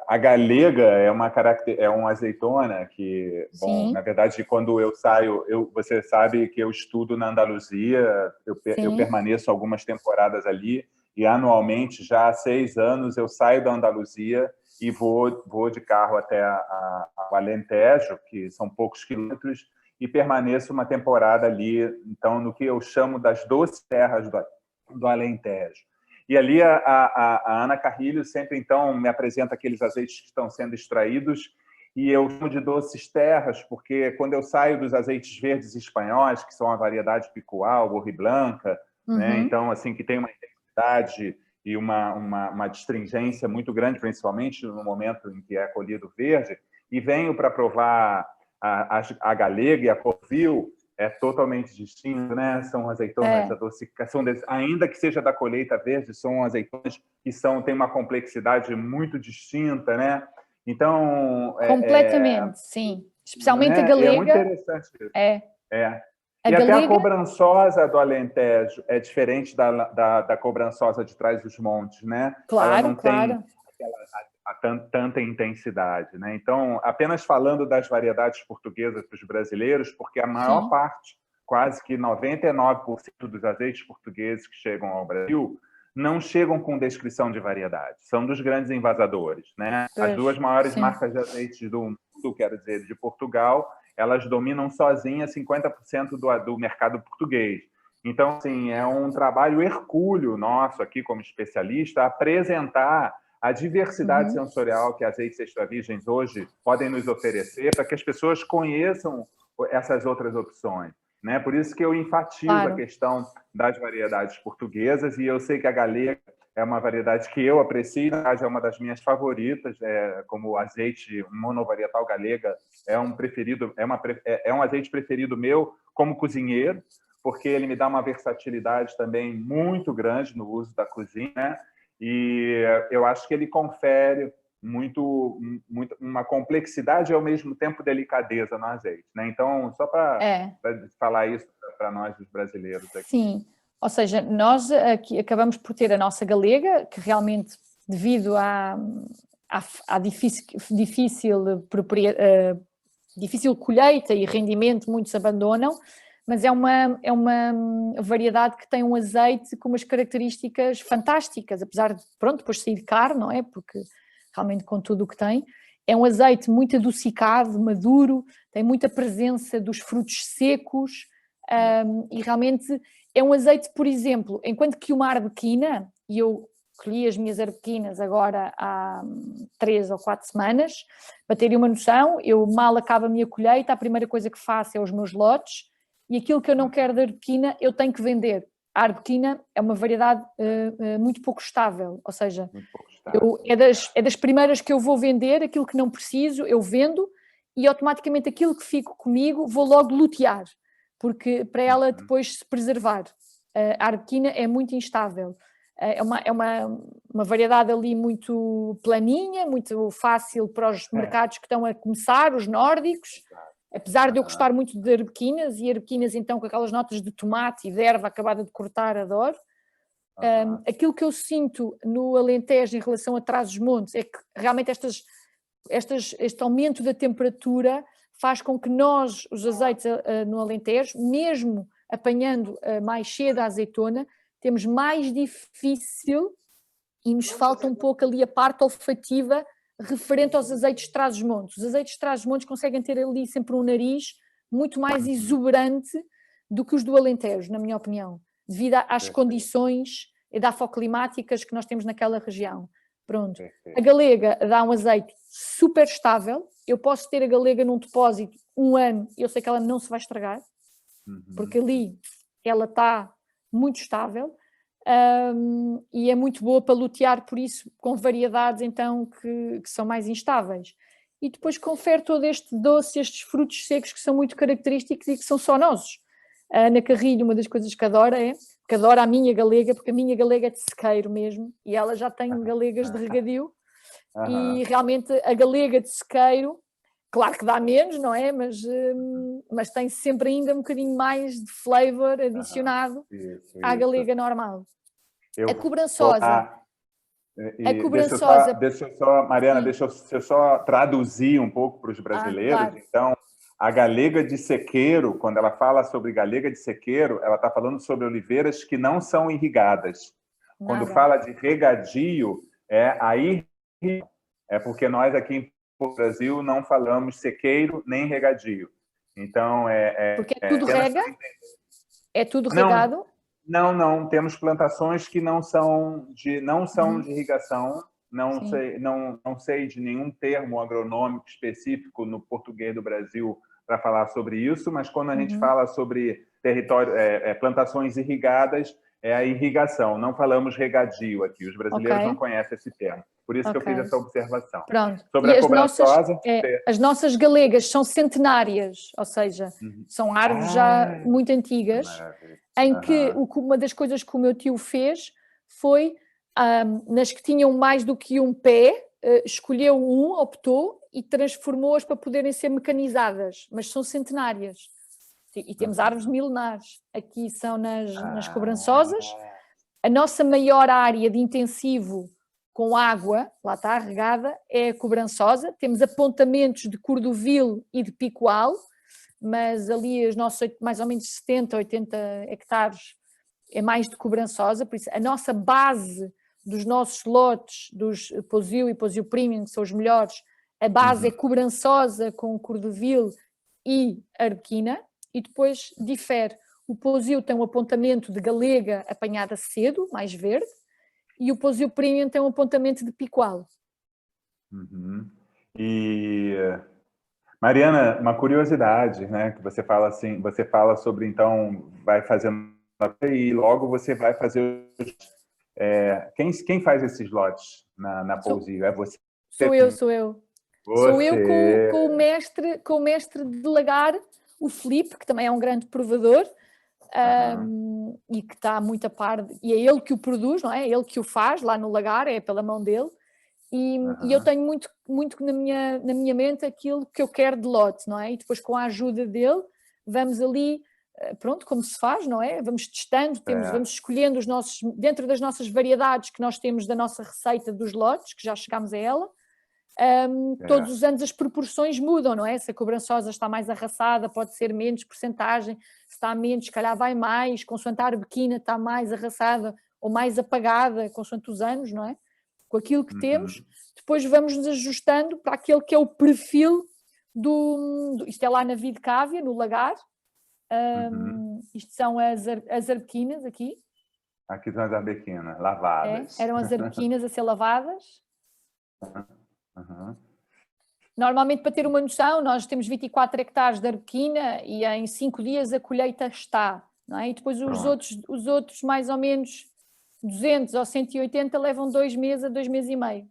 Speaker 2: a galega é uma azeitona que, bom, na verdade, quando eu saio, você sabe que eu estudo na Andaluzia, eu permaneço algumas temporadas ali, e anualmente, já há 6 anos, eu saio da Andaluzia e vou de carro até o Alentejo, que são poucos quilômetros, e permaneço uma temporada ali, então, no que eu chamo das doces terras do Alentejo. E ali a Ana Carrilho sempre, então, me apresenta aqueles azeites que estão sendo extraídos, e eu chamo de doces terras, porque quando eu saio dos azeites verdes espanhóis, que são a variedade picual, borriblanca, né? Então, assim, que tem uma intensidade e uma astringência muito grande, principalmente no momento em que é colhido verde, e venho para provar a galega e a corvil, é totalmente distinto, né? São azeitonas adocicadas, ainda que seja da colheita verde, são azeitonas que têm uma complexidade muito distinta, né? Então...
Speaker 3: Completamente, sim. Especialmente a galega.
Speaker 2: É muito interessante isso. E
Speaker 3: galega...
Speaker 2: até a cobrançosa do Alentejo é diferente da cobrançosa de Trás-os-Montes, né?
Speaker 3: Claro,
Speaker 2: ela não tem tanta intensidade, né? Então, apenas falando das variedades portuguesas para os brasileiros, porque a maior parte, quase que 99% dos azeites portugueses que chegam ao Brasil, não chegam com descrição de variedade, são dos grandes envasadores, né? As duas maiores marcas de azeites do mundo, quero dizer, de Portugal, elas dominam sozinhas 50% do mercado português. Então, assim, é um trabalho hercúleo nosso aqui como especialista apresentar a diversidade sensorial que azeites extra virgens hoje podem nos oferecer para que as pessoas conheçam essas outras opções, né? Por isso que eu enfatizo a questão das variedades portuguesas, e eu sei que a galega é uma variedade que eu aprecio, na verdade, é uma das minhas favoritas, como azeite monovarietal galega, é um azeite preferido meu como cozinheiro, porque ele me dá uma versatilidade também muito grande no uso da cozinha, né? E eu acho que ele confere uma complexidade e, ao mesmo tempo, delicadeza no azeite, né? Então, só para falar isso para nós, os brasileiros aqui.
Speaker 3: Sim, ou seja, nós aqui acabamos por ter a nossa galega, que realmente, devido à difícil colheita e rendimento, muitos abandonam, mas é uma variedade que tem um azeite com umas características fantásticas, apesar de, pronto, depois sair caro, não é? Porque realmente com tudo o que tem, é um azeite muito adocicado, maduro, tem muita presença dos frutos secos, e realmente é um azeite, por exemplo, enquanto que uma arbequina, e eu colhi as minhas arbequinas agora há 3 ou 4 semanas, para terem uma noção, eu mal acabo a minha colheita, a primeira coisa que faço é os meus lotes, e aquilo que eu não quero da arbequina, eu tenho que vender. A arbequina é uma variedade muito pouco estável, ou seja, é das primeiras que eu vou vender, aquilo que não preciso, eu vendo, e automaticamente aquilo que fico comigo vou logo lutear, porque para ela depois se preservar. A arbequina é muito instável. É uma variedade ali muito planinha, muito fácil para os mercados que estão a começar, os nórdicos, apesar de eu gostar muito de arbequinas, e arbequinas então com aquelas notas de tomate e de erva acabada de cortar, adoro. Aquilo que eu sinto no Alentejo em relação a Trás-os-Montes é que realmente este aumento da temperatura faz com que nós, os azeites no Alentejo, mesmo apanhando mais cedo a azeitona, temos mais difícil e nos falta um pouco ali a parte olfativa referente aos azeites de Trás-os-Montes. Os azeites de Trás-os-Montes conseguem ter ali sempre um nariz muito mais exuberante do que os do Alentejo, na minha opinião, devido às condições edafoclimáticas que nós temos naquela região. Pronto. A galega dá um azeite super estável. Eu posso ter a galega num depósito 1 ano e eu sei que ela não se vai estragar, porque ali ela está muito estável. E é muito boa para lutear, por isso, com variedades então que são mais instáveis. E depois confere todo este doce, estes frutos secos que são muito característicos e que são só nossos. A Ana Carrilho, uma das coisas que adora que adora a minha galega, porque a minha galega é de sequeiro mesmo, e ela já tem galegas de regadio, e realmente a galega de sequeiro, claro que dá menos, não é? Mas tem sempre ainda um bocadinho mais de flavor adicionado à galega normal. A cobrançosa.
Speaker 2: Mariana, deixa eu só traduzir um pouco para os brasileiros. Claro. Então, a galega de sequeiro, quando ela fala sobre galega de sequeiro, ela está falando sobre oliveiras que não são irrigadas. Quando fala de regadio, é porque nós aqui no Brasil não falamos sequeiro nem regadio. Então,
Speaker 3: porque é tudo rega? É tudo regado?
Speaker 2: Não. Temos plantações que não são de irrigação. Não sei de nenhum termo agronômico específico no português do Brasil para falar sobre isso, mas quando a gente fala sobre plantações irrigadas, é a irrigação. Não falamos regadio aqui. Os brasileiros não conhecem esse termo. Por isso que eu fiz essa observação.
Speaker 3: Pronto.
Speaker 2: Sobre a cobrançosa...
Speaker 3: as nossas galegas são centenárias, ou seja, são árvores já muito antigas, em que uma das coisas que o meu tio fez foi, nas que tinham mais do que um pé, escolheu optou e transformou-as para poderem ser mecanizadas, mas são centenárias. E temos árvores milenares. Aqui são nas cobrançosas. A nossa maior área de intensivo com água, lá está, regada, é a cobrançosa. Temos apontamentos de cordovil e de picoal, mas ali os nossos mais ou menos 70, 80 hectares é mais de cobrançosa. Por isso, a nossa base dos nossos lotes, dos Posil e Posil Premium, que são os melhores, a base é cobrançosa com cordovil e arbequina. E depois difere. O Posil tem um apontamento de galega apanhada cedo, mais verde, e o Posil Premium tem um apontamento de picoal.
Speaker 2: E, Mariana, uma curiosidade, né? Que você fala assim, você fala sobre, então, vai fazendo e logo você vai fazer Quem faz esses lotes na Pousio? É você?
Speaker 3: Sou eu. Sou eu
Speaker 2: Você.
Speaker 3: com o mestre de lagar, o Filipe, que também é um grande provador, e que está muito a par, e é ele que o produz, não é? É ele que o faz lá no lagar, é pela mão dele. E eu tenho muito na minha mente aquilo que eu quero de lote, não é? E depois, com a ajuda dele, vamos ali, pronto, como se faz, não é? Vamos testando, vamos escolhendo dentro das nossas variedades que nós temos da nossa receita dos lotes, que já chegámos a ela. Todos os anos as proporções mudam, não é? Se a cobrançosa está mais arraçada, pode ser menos porcentagem, se está menos, se calhar vai mais, consoante a arbequina está mais arraçada ou mais apagada, consoante os anos, não é? Com aquilo que temos, depois vamos nos ajustando para aquele que é o perfil isto é lá na Vide Cávia, no lagar. Isto são as arbequinas aqui.
Speaker 2: Aqui são as arbequinas, lavadas.
Speaker 3: Eram as arbequinas a ser lavadas. Normalmente, para ter uma noção, nós temos 24 hectares de arbequina e em 5 dias a colheita está, não é? E depois os outros mais ou menos 200 ou 180 levam 2 meses a 2 meses e meio.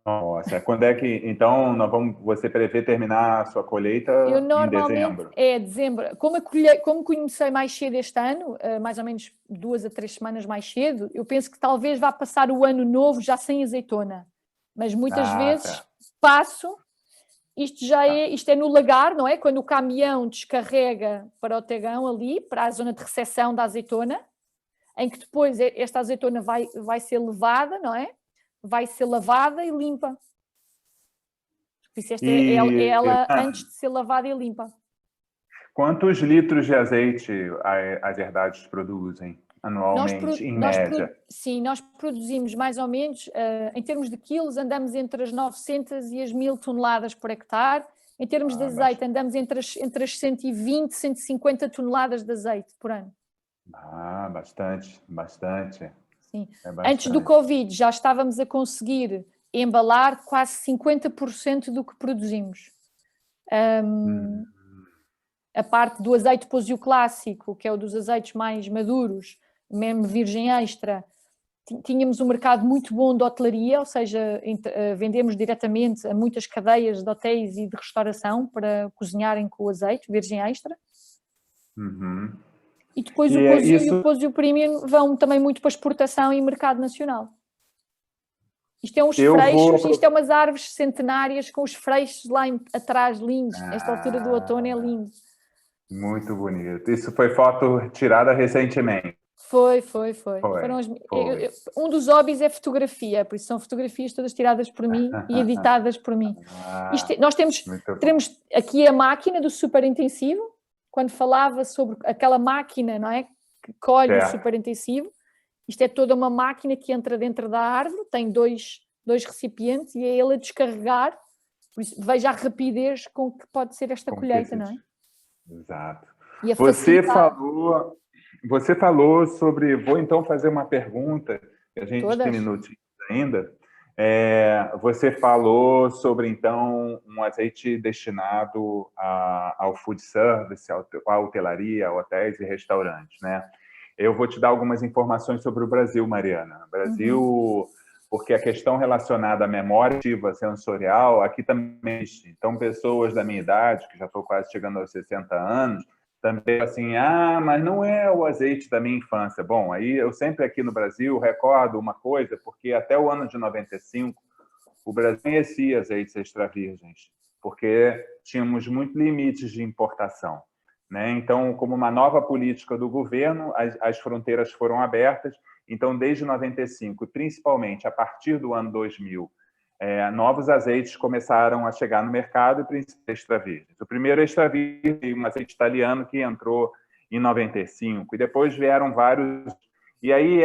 Speaker 2: Nossa, quando é que então você prevê terminar a sua colheita?
Speaker 3: Eu normalmente
Speaker 2: em dezembro?
Speaker 3: Dezembro. Como comecei mais cedo este ano, mais ou menos 2 a 3 semanas mais cedo, eu penso que talvez vá passar o ano novo já sem azeitona. Mas muitas vezes passo, isto é no lagar, não é? Quando o caminhão descarrega para o tegão ali, para a zona de recepção da azeitona, em que depois esta azeitona vai ser levada, não é? Vai ser lavada e limpa. Por isso esta é ela antes de ser lavada e limpa.
Speaker 2: Quantos litros de azeite as herdades produzem anualmente, em média?
Speaker 3: Sim, nós produzimos mais ou menos, em termos de quilos, andamos entre as 900 e as 1000 toneladas por hectare. Em termos de azeite, andamos entre as 120 e 150 toneladas de azeite por ano.
Speaker 2: Bastante.
Speaker 3: Sim. Antes do Covid já estávamos a conseguir embalar quase 50% do que produzimos. A parte do azeite Pousio clássico, que é o dos azeites mais maduros, mesmo virgem extra, tínhamos um mercado muito bom de hotelaria, ou seja, vendemos diretamente a muitas cadeias de hotéis e de restauração para cozinharem com o azeite virgem extra. E depois o Pousio e o Pousio Premium vão também muito para exportação e mercado nacional. Isto é uns freixos, isto é umas árvores centenárias com os freixos lá atrás lindos. Esta altura do outono é lindo.
Speaker 2: Muito bonito. Isso foi foto tirada recentemente?
Speaker 3: Foi. Um dos hobbies é fotografia, por isso são fotografias todas tiradas por mim e editadas por mim. Nós temos aqui a máquina do super intensivo, quando falava sobre aquela máquina, não é? Que colhe o super intensivo. Isto é toda uma máquina que entra dentro da árvore, tem dois recipientes e é ele a descarregar. Por isso, veja a rapidez com que pode ser esta colheita, não é?
Speaker 2: Exato.
Speaker 3: E a
Speaker 2: você falou sobre... Vou então fazer uma pergunta, que a gente tem minutinhos ainda. Você falou sobre, então, um azeite destinado ao food service, à hotelaria, a hotéis e restaurantes, né? Eu vou te dar algumas informações sobre o Brasil, Mariana. O Brasil, porque a questão relacionada à memória sensorial aqui também existe. Então, pessoas da minha idade, que já estou quase chegando aos 60 anos, também assim, mas não é o azeite da minha infância. Bom, aí eu sempre aqui no Brasil recordo uma coisa, porque até o ano de 95, o Brasil conhecia azeites extra virgens, porque tínhamos muitos limites de importação, né? Então, como uma nova política do governo, as fronteiras foram abertas. Então, desde 95, principalmente a partir do ano 2000, novos azeites começaram a chegar no mercado, e principalmente extra virgens. O primeiro extra virgem, um azeite italiano que entrou em 95, e depois vieram vários. E aí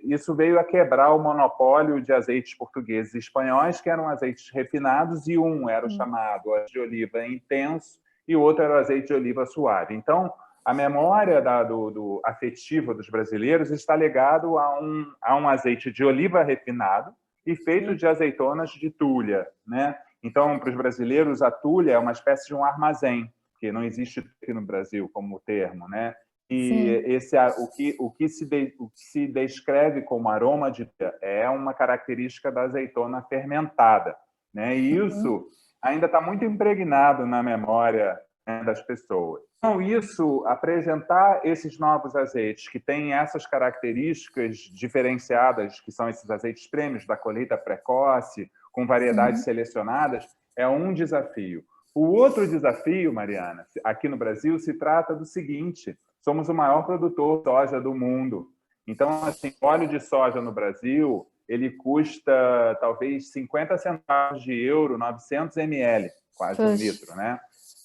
Speaker 2: isso veio a quebrar o monopólio de azeites portugueses e espanhóis, que eram azeites refinados, e um era o chamado azeite de oliva intenso, e o outro era o azeite de oliva suave. Então, a memória afetiva dos brasileiros está ligado a um azeite de oliva refinado e feito de azeitonas de tulha, né? Então, para os brasileiros, a tulha é uma espécie de um armazém, que não existe aqui no Brasil como termo, né? o que se descreve como aroma de é uma característica da azeitona fermentada, né? E isso ainda está muito impregnado na memória, né, das pessoas. Então, apresentar esses novos azeites que têm essas características diferenciadas, que são esses azeites prêmios da colheita precoce, com variedades selecionadas, é um desafio. O outro desafio, Mariana, aqui no Brasil, se trata do seguinte: somos o maior produtor de soja do mundo. Então, assim, óleo de soja no Brasil, ele custa talvez 50 centavos de euro, 900 ml, quase 1 litro, né?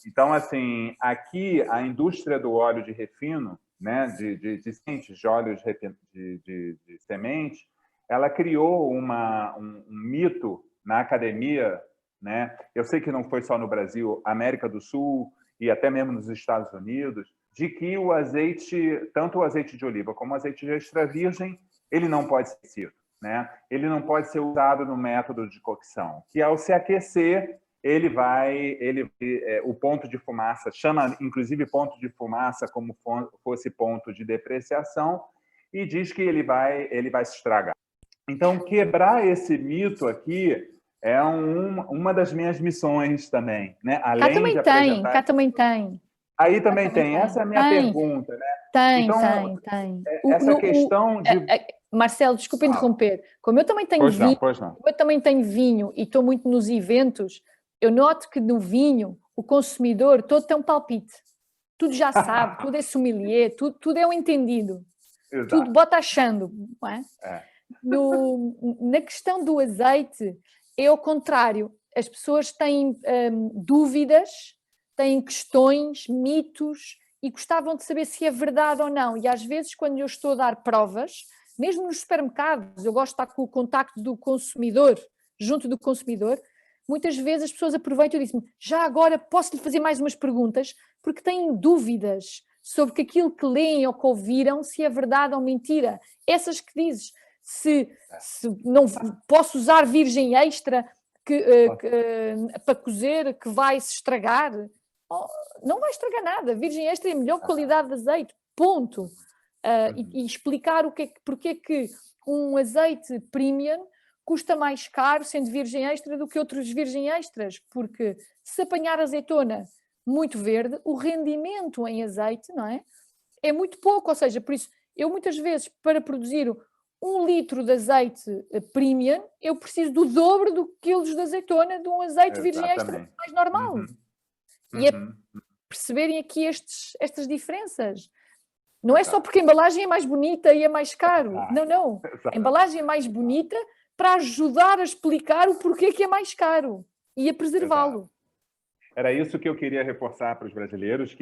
Speaker 2: Então, assim, aqui a indústria do óleo de refino, né, de sementes, de óleos de semente, ela criou um mito na academia, né? Eu sei que não foi só no Brasil, América do Sul e até mesmo nos Estados Unidos, de que o azeite, tanto o azeite de oliva como o azeite de extra virgem, ele não pode ser aquecido, né? Ele não pode ser usado no método de cocção, que ao se aquecer, o ponto de fumaça, chama inclusive ponto de fumaça como fosse ponto de depreciação, e diz que ele vai se estragar. Então, quebrar esse mito aqui é uma das minhas missões também, né? Além de apresentar...
Speaker 3: Cá também tem.
Speaker 2: Aí também tem. Essa é a minha pergunta, né?
Speaker 3: Tem.
Speaker 2: Essa questão de...
Speaker 3: Marcelo, desculpa interromper. Como eu também tenho vinho, eu também tenho vinho e estou muito nos eventos, eu noto que no vinho o consumidor todo tem um palpite. Tudo já sabe, tudo é sommelier, tudo é um entendido. Exato. Tudo bota achando, não é? Na questão do azeite, é ao contrário. As pessoas têm dúvidas, têm questões, mitos, e gostavam de saber se é verdade ou não. E às vezes, quando eu estou a dar provas, mesmo nos supermercados, eu gosto de estar com o contacto do consumidor, junto do consumidor, muitas vezes as pessoas aproveitam e dizem: já agora posso-lhe fazer mais umas perguntas, porque têm dúvidas sobre que aquilo que leem ou que ouviram, se é verdade ou mentira. Essas que dizes, se não posso usar virgem extra para cozer, que vai se estragar. Não vai estragar nada. Virgem extra é a melhor qualidade de azeite, ponto. E explicar porque é que um azeite premium custa mais caro sendo virgem extra do que outros virgem extras, porque se apanhar azeitona muito verde, o rendimento em azeite, não é? É muito pouco, ou seja, por isso, eu muitas vezes, para produzir 1 litro de azeite premium, eu preciso do dobro do quilos de azeitona de um azeite virgem extra mais normal. E é perceberem aqui estas diferenças. Não é só porque a embalagem é mais bonita e é mais caro. Não. A embalagem é mais bonita para ajudar a explicar o porquê que é mais caro e a preservá-lo.
Speaker 2: Era isso que eu queria reforçar para os brasileiros,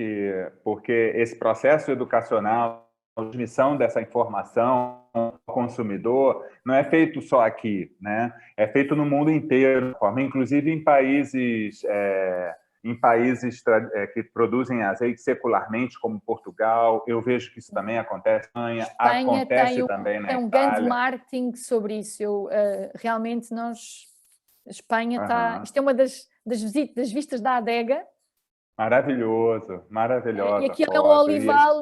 Speaker 2: porque esse processo educacional, a transmissão dessa informação ao consumidor, não é feito só aqui, né? É feito no mundo inteiro, inclusive em países que produzem azeite secularmente, como Portugal. Eu vejo que isso também acontece na Espanha, acontece também na Itália.
Speaker 3: Tem um grande marketing sobre isso. Realmente a Espanha está... Isto é uma das vistas da adega.
Speaker 2: Maravilhoso.
Speaker 3: E aqui é um olival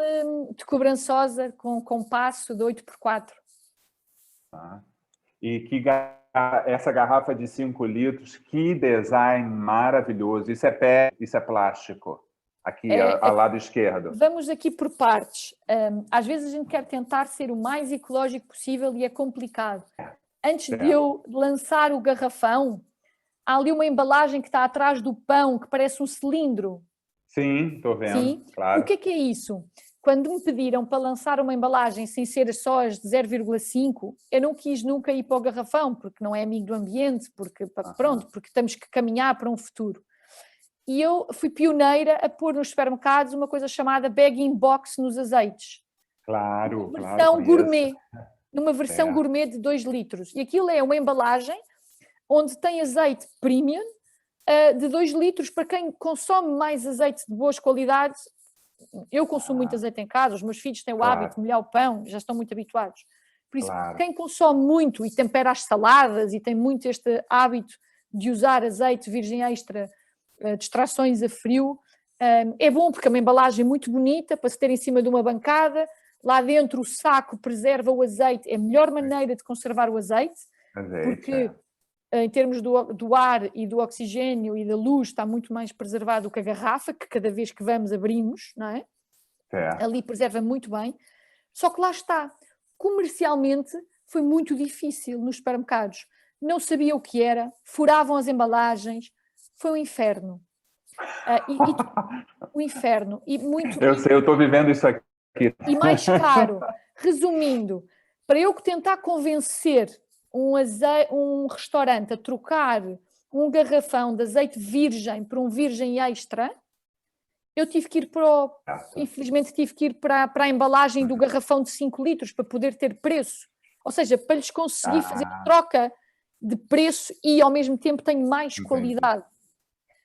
Speaker 3: de cobrançosa com passo de 8x4.
Speaker 2: E essa garrafa de 5 litros, que design maravilhoso. Isso é pé, isso é plástico. Aqui, ao lado esquerdo.
Speaker 3: Vamos aqui por partes. Às vezes a gente quer tentar ser o mais ecológico possível e é complicado. Antes de eu lançar o garrafão, há ali uma embalagem que está atrás do pão, que parece um cilindro.
Speaker 2: Sim, estou vendo.
Speaker 3: Sim?
Speaker 2: Claro.
Speaker 3: O que é isso? Quando me pediram para lançar uma embalagem sem ser só as de 0,5, eu não quis nunca ir para o garrafão, porque não é amigo do ambiente, porque temos que caminhar para um futuro. E eu fui pioneira a pôr nos supermercados uma coisa chamada bag-in-box nos azeites.
Speaker 2: Claro,
Speaker 3: uma versão gourmet. Numa versão gourmet de 2 litros. E aquilo é uma embalagem onde tem azeite premium de 2 litros para quem consome mais azeite de boas qualidades. Eu consumo muito azeite em casa, os meus filhos têm o hábito de molhar o pão, já estão muito habituados. Por isso, quem consome muito e tempera as saladas e tem muito este hábito de usar azeite virgem extra de extrações a frio, É bom porque é uma embalagem muito bonita para se ter em cima de uma bancada. Lá dentro o saco preserva o azeite, é a melhor maneira de conservar o azeite, porque em termos do ar e do oxigênio e da luz está muito mais preservado do que a garrafa, que cada vez que vamos abrimos, não é? Ali preserva muito bem. Só que lá está, comercialmente foi muito difícil nos supermercados. Não sabia o que era, furavam as embalagens, foi um inferno. O inferno. E muito,
Speaker 2: eu sei, eu estou vivendo isso aqui.
Speaker 3: E mais caro. Resumindo, para eu tentar convencer um restaurante a trocar um garrafão de azeite virgem por um virgem extra, eu tive que ir infelizmente tive que ir para a embalagem do garrafão de 5 litros para poder ter preço. Ou seja, para lhes conseguir fazer a troca de preço e ao mesmo tempo tenho mais qualidade.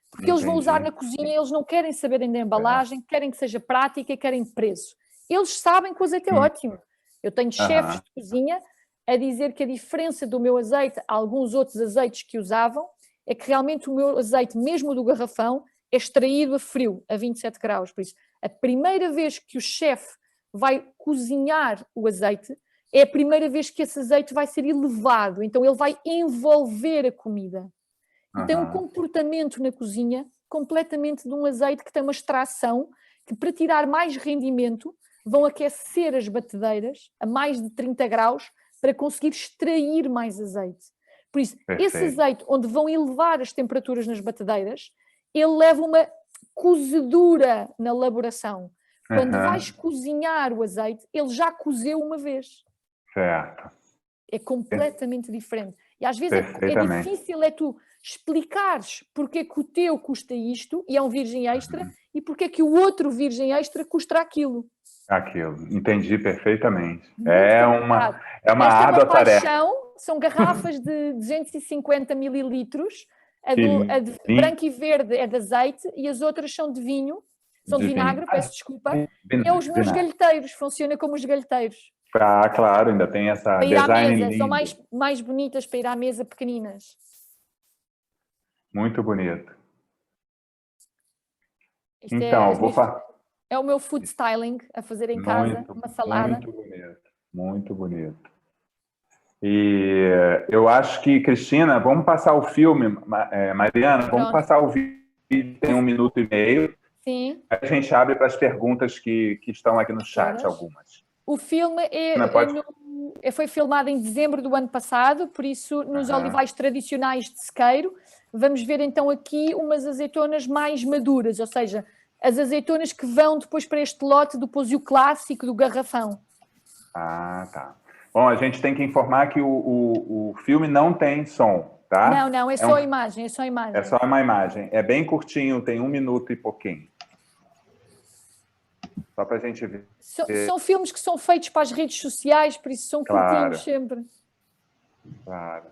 Speaker 3: Porque eles vão usar na cozinha, eles não querem saber ainda da embalagem, querem que seja prática, querem preço. Eles sabem que o azeite é ótimo. Eu tenho chefes de cozinha a dizer que a diferença do meu azeite a alguns outros azeites que usavam é que realmente o meu azeite, mesmo do garrafão, é extraído a frio, a 27 graus. Por isso, a primeira vez que o chefe vai cozinhar o azeite, é a primeira vez que esse azeite vai ser elevado. Então ele vai envolver a comida. E tem um comportamento na cozinha completamente de um azeite que tem uma extração que, para tirar mais rendimento, vão aquecer as batedeiras a mais de 30 graus para conseguir extrair mais azeite. Por isso, esse azeite, onde vão elevar as temperaturas nas batedeiras, ele leva uma cozedura na elaboração. Quando vais cozinhar o azeite, ele já cozeu uma vez.
Speaker 2: Certo.
Speaker 3: É completamente diferente. E às vezes é difícil tu explicares porque é que o teu custa isto e é um virgem extra e porque é que o outro virgem extra custa aquilo.
Speaker 2: Entendi perfeitamente.
Speaker 3: Muito
Speaker 2: é uma árdua tarefa.
Speaker 3: São garrafas de 250 mililitros, a de branco e verde é de azeite e as outras são de vinho, são de vinagre, peço desculpa, e é os meus galheteiros, funciona como os galheteiros.
Speaker 2: Claro, ainda tem essa
Speaker 3: para ir à
Speaker 2: design
Speaker 3: mesa,
Speaker 2: lindo.
Speaker 3: são mais bonitas para ir à mesa, pequeninas.
Speaker 2: Muito bonito.
Speaker 3: Isto
Speaker 2: então,
Speaker 3: é o meu food styling a fazer em casa, uma salada.
Speaker 2: Muito bonito. E eu acho que, Cristina, vamos passar o filme, Mariana, vamos passar o vídeo, tem 1 minuto e meio.
Speaker 3: Sim.
Speaker 2: A gente abre para as perguntas que estão aqui no chat, algumas.
Speaker 3: O filme foi filmado em dezembro do ano passado, por isso nos olivais tradicionais de sequeiro. Vamos ver então aqui umas azeitonas mais maduras, ou seja, as azeitonas que vão depois para este lote do posio clássico do garrafão.
Speaker 2: Tá. Bom, a gente tem que informar que o filme não tem som, tá?
Speaker 3: Não, é só imagem, é só imagem.
Speaker 2: É só uma imagem. É bem curtinho, tem 1 minuto e pouquinho. Só para a gente ver.
Speaker 3: São filmes que são feitos para as redes sociais, por isso são curtinhos sempre.
Speaker 2: Claro.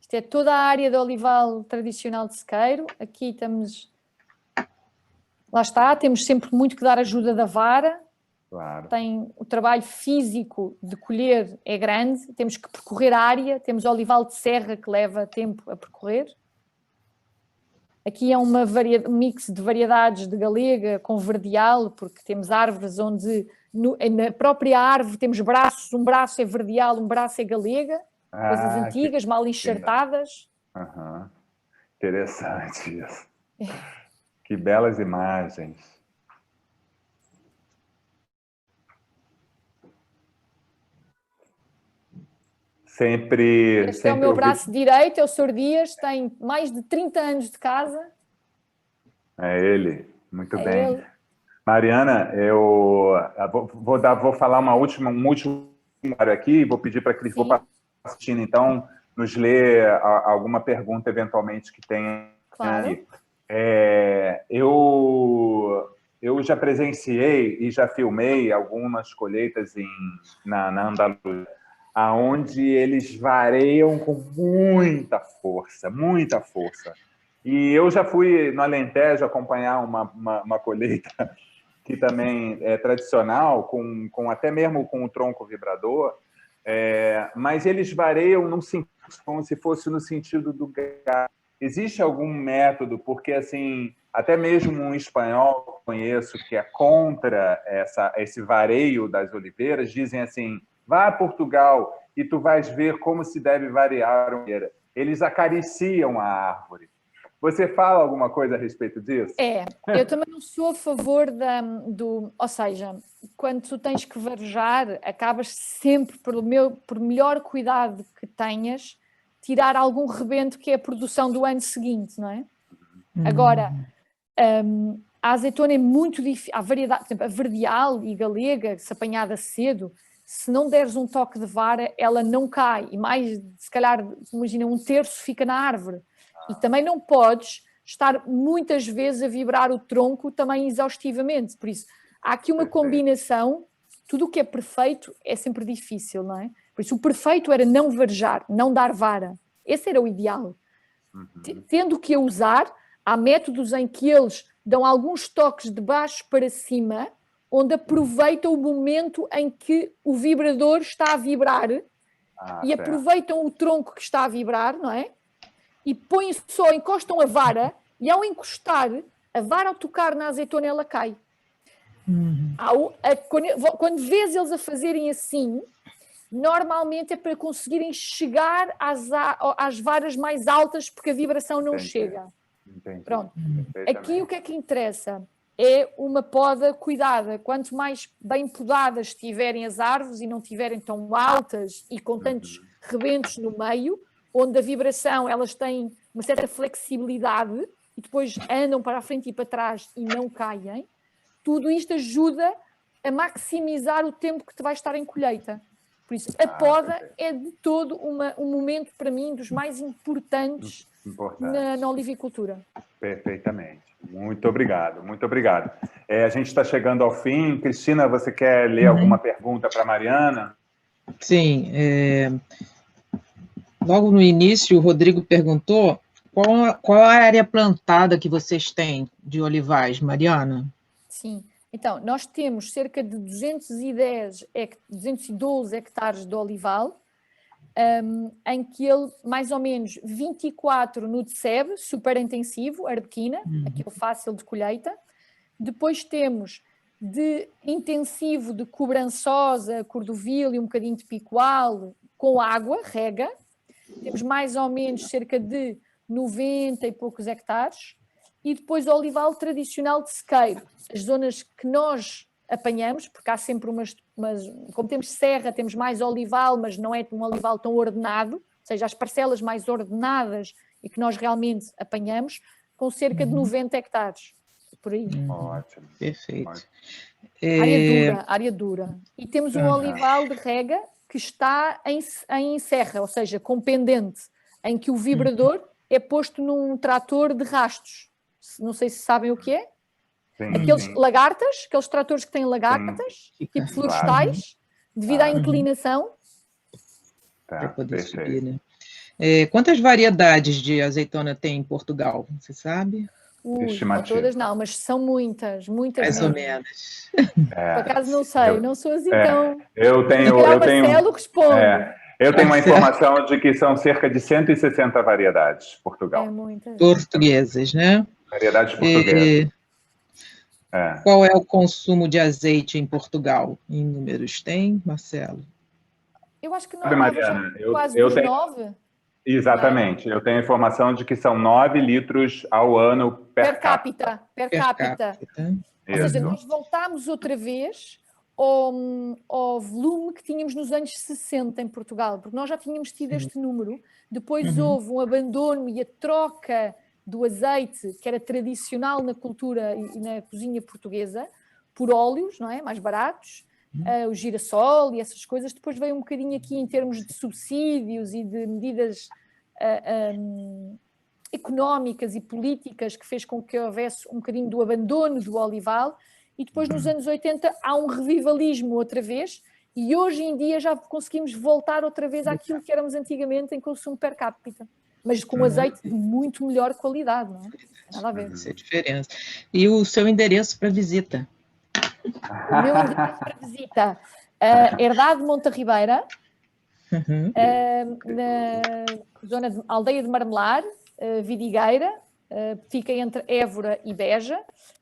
Speaker 3: Isto é toda a área do olival tradicional de sequeiro. Aqui estamos... Lá está, temos sempre muito que dar ajuda da vara.
Speaker 2: Claro.
Speaker 3: Tem o trabalho físico de colher é grande, temos que percorrer a área, temos olival de serra que leva tempo a percorrer. Aqui é um mix de variedades de galega com verdeal, porque temos árvores onde na própria árvore temos braços, um braço é verdeal, um braço é galega, coisas antigas, mal enxertadas.
Speaker 2: Interessante isso. Que belas imagens.
Speaker 3: Este é o meu braço direito, é o Sr. Dias, tem mais de 30 anos de casa.
Speaker 2: É ele, muito bem. Ele. Mariana, eu vou falar um último aqui, vou pedir para a Cris, vou para a Cristina, então, nos ler alguma pergunta, eventualmente, que tenha aí. Eu já presenciei e já filmei algumas colheitas na Andaluzia, aonde eles vareiam com muita força, muita força. E eu já fui no Alentejo acompanhar uma colheita que também é tradicional, até mesmo com o tronco vibrador, mas eles vareiam como se fosse no sentido do gás, existe algum método? Porque, assim, até mesmo um espanhol que eu conheço que é contra esse vareio das oliveiras, dizem assim, vá a Portugal e tu vais ver como se deve variar a oliveira. Eles acariciam a árvore. Você fala alguma coisa a respeito disso?
Speaker 3: Eu também não sou a favor ou seja, quando tu tens que varejar, acabas sempre, por melhor cuidado que tenhas, tirar algum rebento que é a produção do ano seguinte, não é? Agora, a azeitona é muito difícil, há variedade, por exemplo, a verdeal e galega, se apanhada cedo, se não deres um toque de vara, ela não cai, e mais, se calhar, imagina, um terço fica na árvore. E também não podes estar muitas vezes a vibrar o tronco também exaustivamente. Por isso, há aqui uma combinação, tudo o que é perfeito é sempre difícil, não é? Por isso, o perfeito era não varejar, não dar vara. Esse era o ideal. Tendo que a usar, há métodos em que eles dão alguns toques de baixo para cima, onde aproveitam o momento em que o vibrador está a vibrar e aproveitam o tronco que está a vibrar, não é? E encostam a vara, e ao encostar, a vara ao tocar na azeitona, ela cai. Quando vês eles a fazerem assim, normalmente é para conseguirem chegar às varas mais altas, porque a vibração não chega. Pronto. Aqui o que é que interessa? É uma poda cuidada. Quanto mais bem podadas estiverem as árvores e não estiverem tão altas e com tantos rebentos no meio, onde a vibração, elas têm uma certa flexibilidade e depois andam para a frente e para trás e não caem, tudo isto ajuda a maximizar o tempo que te vai estar em colheita. Por isso, a poda é de todo um momento, para mim, dos mais importantes na olivicultura.
Speaker 2: Perfeitamente. Muito obrigado, muito obrigado. A gente está chegando ao fim. Cristina, você quer ler alguma pergunta para a Mariana?
Speaker 1: Sim. Logo no início, o Rodrigo perguntou qual a área plantada que vocês têm de olivais, Mariana?
Speaker 3: Sim. Então, nós temos cerca de 212 hectares de olival, em que ele, mais ou menos 24 no DCEB, super intensivo, arbequina, aquele fácil de colheita. Depois temos de intensivo de cobrançosa, cordovil e um bocadinho de picual, com água, rega. Temos mais ou menos cerca de 90 e poucos hectares. E depois o olival tradicional de sequeiro, as zonas que nós apanhamos, porque há sempre como temos serra, temos mais olival, mas não é um olival tão ordenado, ou seja, as parcelas mais ordenadas e que nós realmente apanhamos, com cerca de 90 hectares, por aí.
Speaker 2: Ótimo.
Speaker 1: Perfeito.
Speaker 3: Área dura. E temos um olival de rega que está em serra, ou seja, com pendente, em que o vibrador é posto num trator de rastos. Não sei se sabem o que é. Aqueles lagartas, aqueles tratores que têm lagartas, tipo florestais, devido à inclinação.
Speaker 1: Para poder subir, né? Quantas variedades de azeitona tem em Portugal? Você sabe?
Speaker 3: Não todas não, mas são muitas
Speaker 1: Mais ou menos.
Speaker 3: Por acaso não sei, não sou assim tão...
Speaker 2: Eu tenho uma informação de que são cerca de 160 variedades em Portugal.
Speaker 1: Portuguesas, né?
Speaker 2: Variedades portuguesas.
Speaker 1: Qual é o consumo de azeite em Portugal? Em números tem, Marcelo?
Speaker 3: Eu acho que não.
Speaker 2: Sabe, Mariana,
Speaker 3: quase
Speaker 2: eu tenho...
Speaker 3: 9.
Speaker 2: Exatamente. Eu tenho a informação de que são 9 litros ao ano per capita.
Speaker 3: Per capita. Ou seja, nós voltámos outra vez ao volume que tínhamos nos anos 60 em Portugal, porque nós já tínhamos tido este número. Depois houve um abandono e a troca do azeite, que era tradicional na cultura e na cozinha portuguesa, por óleos, não é? Mais baratos, o girassol e essas coisas. Depois veio um bocadinho aqui em termos de subsídios e de medidas económicas e políticas que fez com que houvesse um bocadinho do abandono do olival. E depois, nos anos 80, há um revivalismo outra vez, e hoje em dia já conseguimos voltar outra vez àquilo que éramos antigamente em consumo per capita. Mas com azeite de muito melhor qualidade, não é? Nada a ver.
Speaker 1: Essa é a diferença. E o seu endereço para visita?
Speaker 3: O meu endereço para visita, Herdade de Monte Ribeira, na zona de Aldeia de Marmelar, Vidigueira, fica entre Évora e Beja,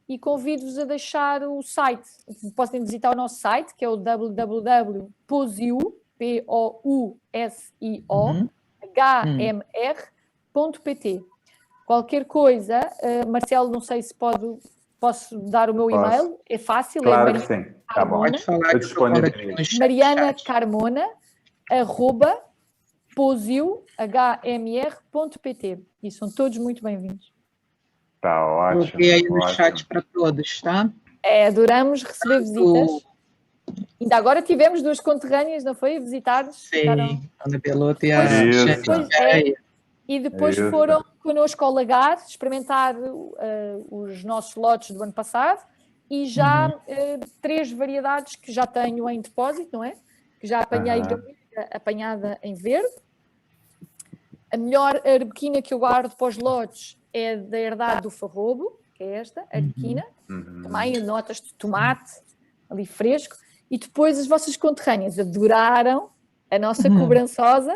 Speaker 3: e convido-vos a deixar o site. Podem visitar o nosso site, que é o www.pousio, POUSIO-HMR.pt. Qualquer coisa, Marcelo, não sei se posso dar o meu e-mail, é fácil,
Speaker 2: claro
Speaker 3: é
Speaker 2: que sim. Tá bom.
Speaker 1: Pode falar,
Speaker 2: eu disponibilizo.
Speaker 3: Mariana Carmona, @pousio-HMR.pt. E são todos muito bem-vindos.
Speaker 2: Tá ótimo.
Speaker 1: Coloquei aí no
Speaker 2: ótimo.
Speaker 1: chat para todos, tá?
Speaker 3: Adoramos receber visitas. Ainda agora tivemos 2 conterrâneas, não foi? Visitar-nos.
Speaker 1: Sim, Ana Beloto e a
Speaker 3: E depois foram connosco ao Lagar experimentar os nossos lotes do ano passado e já 3 variedades que já tenho em depósito, não é? Que já apanhei apanhada em verde. A melhor arbequina que eu guardo para os lotes é da herdade do Farrobo, que é esta, a arbequina. Também notas de tomate, ali fresco. E depois as vossas conterrâneas adoraram a nossa cobrançosa,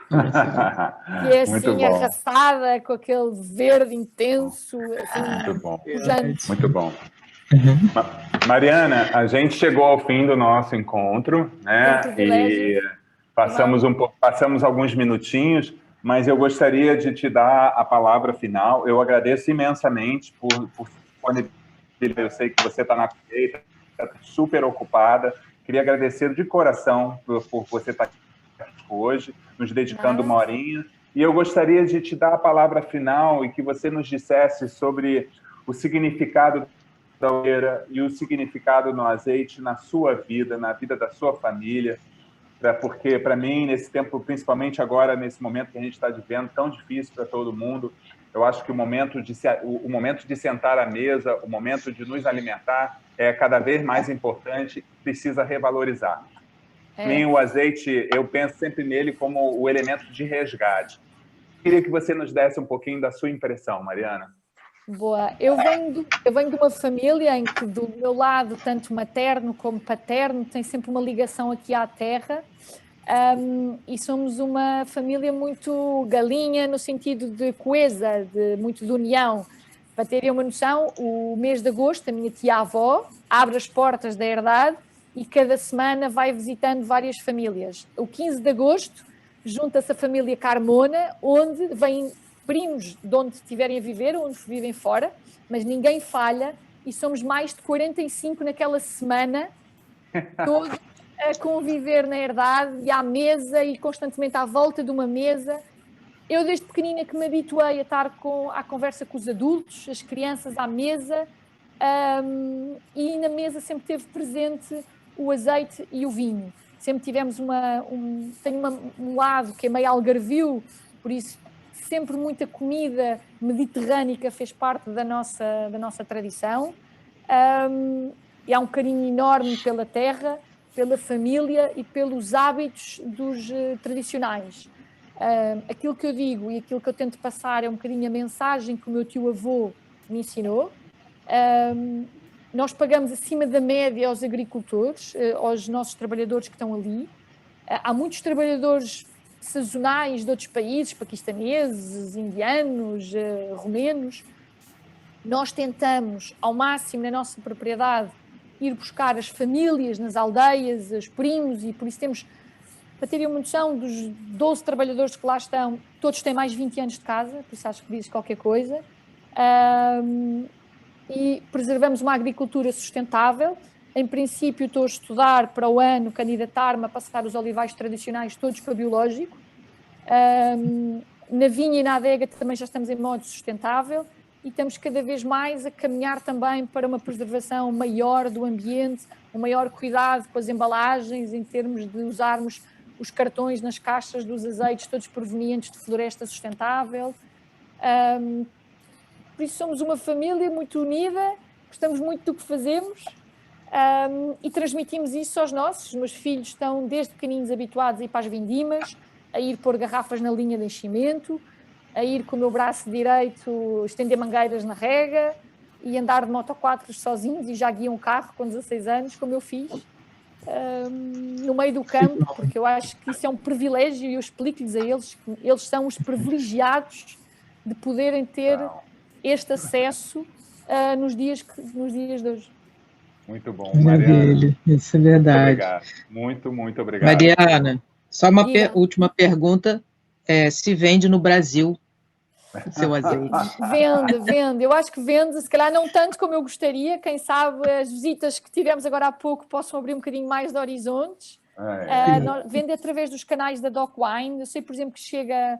Speaker 3: que é assim arrasada, com aquele verde intenso, assim,
Speaker 2: muito bom.
Speaker 3: pujante.
Speaker 2: Muito bom. Mariana, a gente chegou ao fim do nosso encontro, né? E passamos alguns minutinhos, mas eu gostaria de te dar a palavra final. Eu agradeço imensamente por eu sei que você está na colheita, está super ocupada. Queria agradecer de coração por você estar aqui hoje, nos dedicando uma horinha. E eu gostaria de te dar a palavra final e que você nos dissesse sobre o significado da oliveira e o significado no azeite na sua vida, na vida da sua família, porque para mim, nesse tempo, principalmente agora, nesse momento que a gente está vivendo, tão difícil para todo mundo, eu acho que o momento de sentar à mesa, o momento de nos alimentar é cada vez mais importante, precisa revalorizar. Para mim, o azeite, eu penso sempre nele como o elemento de resgate. Queria que você nos desse um pouquinho da sua impressão, Mariana.
Speaker 3: Boa. Eu venho de uma família em que, do meu lado, tanto materno como paterno, tem sempre uma ligação aqui à terra, e somos uma família muito galinha, no sentido de coesa, muito de união. Para terem uma noção, o mês de agosto, a minha tia-avó abre as portas da herdade e cada semana vai visitando várias famílias. O 15 de agosto junta-se a família Carmona, onde vêm primos de onde estiverem a viver, onde vivem fora, mas ninguém falha, e somos mais de 45 naquela semana, todos a conviver na herdade e à mesa e constantemente à volta de uma mesa. Eu desde pequenina que me habituei a estar à conversa com os adultos, as crianças à mesa, e na mesa sempre teve presente o azeite e o vinho. Sempre tivemos um lado que é meio algarvio, por isso sempre muita comida mediterrânica fez parte da nossa tradição. E há um carinho enorme pela terra, pela família e pelos hábitos dos tradicionais. Aquilo que eu digo e aquilo que eu tento passar é um bocadinho a mensagem que o meu tio-avô me ensinou. Nós pagamos acima da média aos agricultores, aos nossos trabalhadores que estão ali. Há muitos trabalhadores sazonais de outros países, paquistaneses, indianos, romenos. Nós tentamos, ao máximo, na nossa propriedade, ir buscar as famílias nas aldeias, os primos, e por isso temos, para terem uma noção, dos 12 trabalhadores que lá estão, todos têm mais de 20 anos de casa, por isso acho que diz qualquer coisa. E preservamos uma agricultura sustentável. Em princípio, estou a estudar para o ano, candidatar-me a passar os olivais tradicionais todos para biológico. Na vinha e na adega também já estamos em modo sustentável e estamos cada vez mais a caminhar também para uma preservação maior do ambiente, um maior cuidado com as embalagens, em termos de usarmos os cartões nas caixas dos azeites, todos provenientes de floresta sustentável. Por isso somos uma família muito unida, gostamos muito do que fazemos. E transmitimos isso aos nossos. Os meus filhos estão desde pequeninos habituados a ir para as vindimas, a ir pôr garrafas na linha de enchimento, a ir com o meu braço direito estender mangueiras na rega e andar de motoquatros sozinhos, e já guiam um carro com 16 anos, como eu fiz, no meio do campo, porque eu acho que isso é um privilégio e eu explico-lhes a eles que eles são os privilegiados de poderem ter este acesso nos dias de hoje.
Speaker 2: Muito bom,
Speaker 1: Mariana. Isso é verdade.
Speaker 2: Muito obrigado. Muito, muito obrigado.
Speaker 1: Mariana, só uma última pergunta. Se vende no Brasil o seu azeite?
Speaker 3: Vende. Eu acho que vende, se calhar não tanto como eu gostaria. Quem sabe as visitas que tivemos agora há pouco possam abrir um bocadinho mais de horizontes. Vende através dos canais da Doc Wine. Eu sei, por exemplo, que chega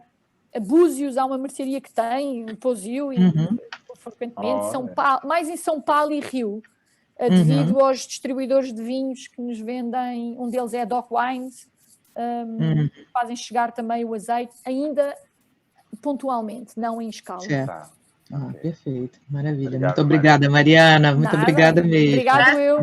Speaker 3: a Búzios, há uma mercearia que tem, o Pozio, e frequentemente, mais em São Paulo e Rio, devido aos distribuidores de vinhos que nos vendem, um deles é a Doc Wines, fazem chegar também o azeite, ainda pontualmente, não em escala.
Speaker 1: Certo. Perfeito, maravilha. Muito obrigada, Mariana. Muito obrigada mesmo.
Speaker 3: Obrigado eu.